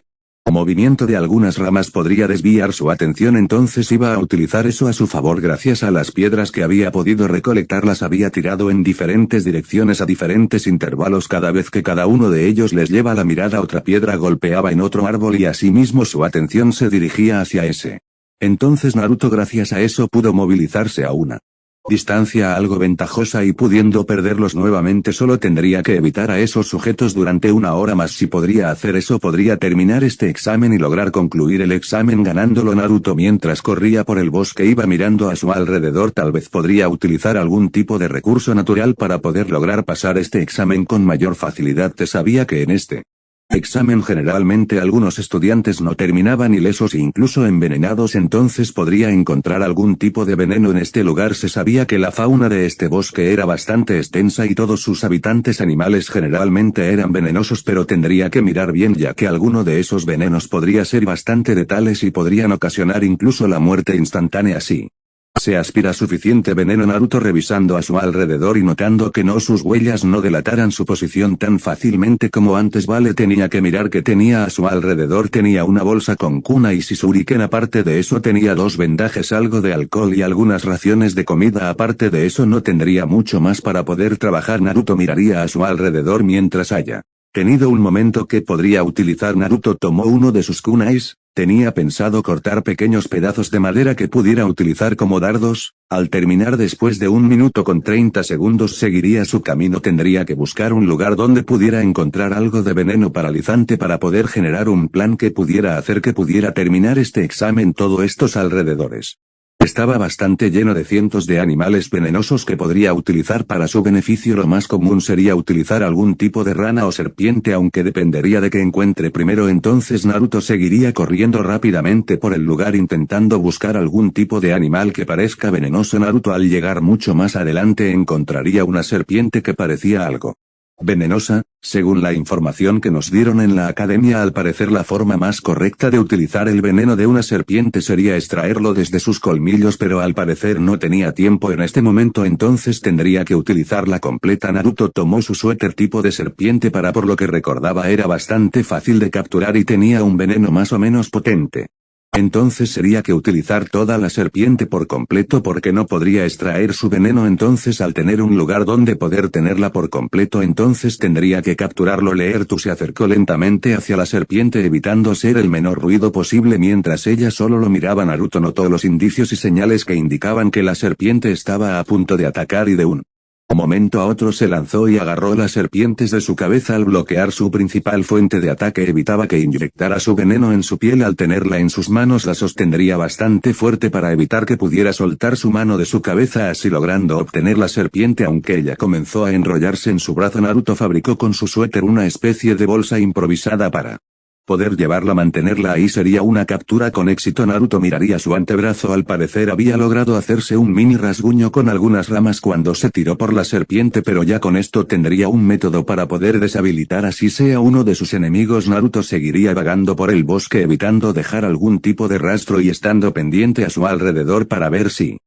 movimiento de algunas ramas podría desviar su atención, entonces iba a utilizar eso a su favor. Gracias a las piedras que había podido recolectar, las había tirado en diferentes direcciones a diferentes intervalos. Cada vez que cada uno de ellos les lleva la mirada, otra piedra golpeaba en otro árbol y asimismo su atención se dirigía hacia ese. Entonces Naruto, gracias a eso, pudo movilizarse a una distancia algo ventajosa y pudiendo perderlos nuevamente solo tendría que evitar a esos sujetos durante una hora más. Si podría hacer eso podría terminar este examen y lograr concluir el examen ganándolo. Naruto mientras corría por el bosque iba mirando a su alrededor, tal vez podría utilizar algún tipo de recurso natural para poder lograr pasar este examen con mayor facilidad. Te sabía que en este examen generalmente algunos estudiantes no terminaban ilesos e incluso envenenados, entonces podría encontrar algún tipo de veneno en este lugar. Se sabía que la fauna de este bosque era bastante extensa y todos sus habitantes animales generalmente eran venenosos, pero tendría que mirar bien, ya que alguno de esos venenos podría ser bastante letales y podrían ocasionar incluso la muerte instantánea. Así se aspira suficiente veneno. Naruto revisando a su alrededor y notando que sus huellas no delataran su posición tan fácilmente como antes. Tenía que mirar que tenía a su alrededor. Tenía una bolsa con kunais y shuriken. Aparte de eso tenía 2 vendajes, algo de alcohol y algunas raciones de comida. Aparte de eso no tendría mucho más para poder trabajar. Naruto miraría a su alrededor mientras haya tenido un momento que podría utilizar. Naruto tomó uno de sus kunais. Tenía pensado cortar pequeños pedazos de madera que pudiera utilizar como dardos. Al terminar después de 1 minuto con 30 segundos seguiría su camino. Tendría que buscar un lugar donde pudiera encontrar algo de veneno paralizante para poder generar un plan que pudiera hacer que pudiera terminar este examen. Todos estos alrededores estaba bastante lleno de cientos de animales venenosos que podría utilizar para su beneficio. Lo más común sería utilizar algún tipo de rana o serpiente, aunque dependería de que encuentre primero. Entonces Naruto seguiría corriendo rápidamente por el lugar intentando buscar algún tipo de animal que parezca venenoso. Naruto al llegar mucho más adelante encontraría una serpiente que parecía algo venenosa. Según la información que nos dieron en la academia, al parecer la forma más correcta de utilizar el veneno de una serpiente sería extraerlo desde sus colmillos, pero al parecer no tenía tiempo en este momento, entonces tendría que utilizarla completa. Naruto tomó su suéter tipo de serpiente por lo que recordaba era bastante fácil de capturar y tenía un veneno más o menos potente. Entonces sería que utilizar toda la serpiente por completo porque no podría extraer su veneno. Entonces al tener un lugar donde poder tenerla por completo, entonces tendría que capturarlo. Leertu se acercó lentamente hacia la serpiente evitando hacer el menor ruido posible mientras ella solo lo miraba. Naruto notó los indicios y señales que indicaban que la serpiente estaba a punto de atacar y de un momento a otro se lanzó y agarró las serpientes de su cabeza. Al bloquear su principal fuente de ataque evitaba que inyectara su veneno en su piel. Al tenerla en sus manos la sostendría bastante fuerte para evitar que pudiera soltar su mano de su cabeza, así logrando obtener la serpiente. Aunque ella comenzó a enrollarse en su brazo, Naruto fabricó con su suéter una especie de bolsa improvisada para Poder llevarla, mantenerla ahí sería una captura con éxito. Naruto miraría su antebrazo. Al parecer había logrado hacerse un mini rasguño con algunas ramas cuando se tiró por la serpiente, pero ya con esto tendría un método para poder deshabilitar así sea uno de sus enemigos. Naruto seguiría vagando por el bosque evitando dejar algún tipo de rastro y estando pendiente a su alrededor para ver si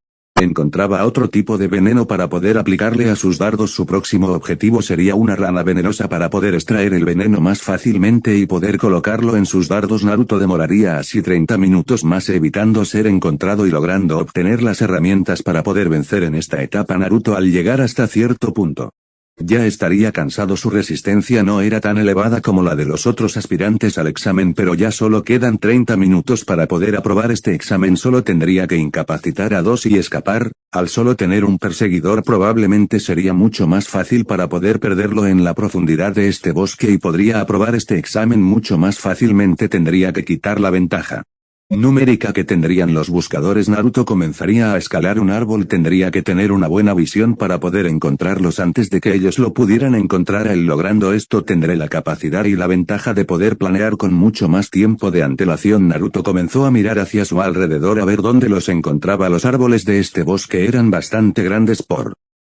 encontraba otro tipo de veneno para poder aplicarle a sus dardos. Su próximo objetivo sería una rana venenosa para poder extraer el veneno más fácilmente y poder colocarlo en sus dardos. Naruto demoraría así 30 minutos más evitando ser encontrado y logrando obtener las herramientas para poder vencer en esta etapa. Naruto al llegar hasta cierto punto ya estaría cansado. Su resistencia no era tan elevada como la de los otros aspirantes al examen, pero ya solo quedan 30 minutos para poder aprobar este examen. Solo tendría que incapacitar a 2 y escapar. Al solo tener un perseguidor probablemente sería mucho más fácil para poder perderlo en la profundidad de este bosque y podría aprobar este examen mucho más fácilmente. Tendría que quitar la ventaja numérica que tendrían los buscadores. Naruto comenzaría a escalar un árbol. Tendría que tener una buena visión para poder encontrarlos antes de que ellos lo pudieran encontrar a él. Logrando esto tendré la capacidad y la ventaja de poder planear con mucho más tiempo de antelación. Naruto comenzó a mirar hacia su alrededor a ver dónde los encontraba. Los árboles de este bosque eran bastante grandes por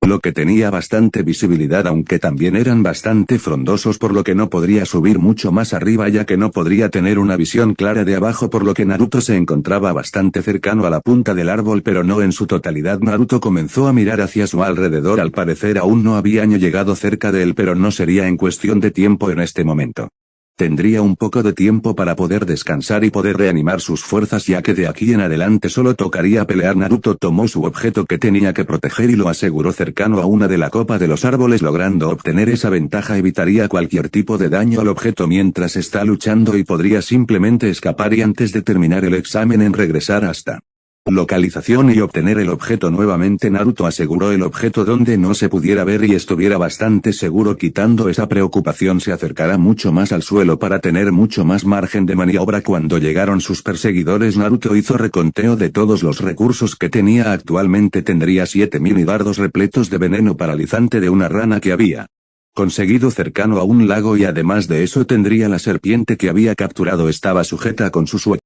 lo que tenía bastante visibilidad, aunque también eran bastante frondosos, por lo que no podría subir mucho más arriba ya que no podría tener una visión clara de abajo, por lo que Naruto se encontraba bastante cercano a la punta del árbol pero no en su totalidad. Naruto comenzó a mirar hacia su alrededor. Al parecer aún no habían llegado cerca de él, pero no sería en cuestión de tiempo en este momento. Tendría un poco de tiempo para poder descansar y poder reanimar sus fuerzas, ya que de aquí en adelante solo tocaría pelear. Naruto tomó su objeto que tenía que proteger y lo aseguró cercano a una de la copa de los árboles. Logrando obtener esa ventaja evitaría cualquier tipo de daño al objeto mientras está luchando y podría simplemente escapar y antes de terminar el examen en regresar hasta localización y obtener el objeto nuevamente. Naruto aseguró el objeto donde no se pudiera ver y estuviera bastante seguro. Quitando esa preocupación se acercará mucho más al suelo para tener mucho más margen de maniobra. Cuando llegaron sus perseguidores, Naruto hizo reconteo de todos los recursos que tenía. Actualmente tendría 7 mini dardos repletos de veneno paralizante de una rana que había conseguido cercano a un lago, y además de eso tendría la serpiente que había capturado. Estaba sujeta con su suéter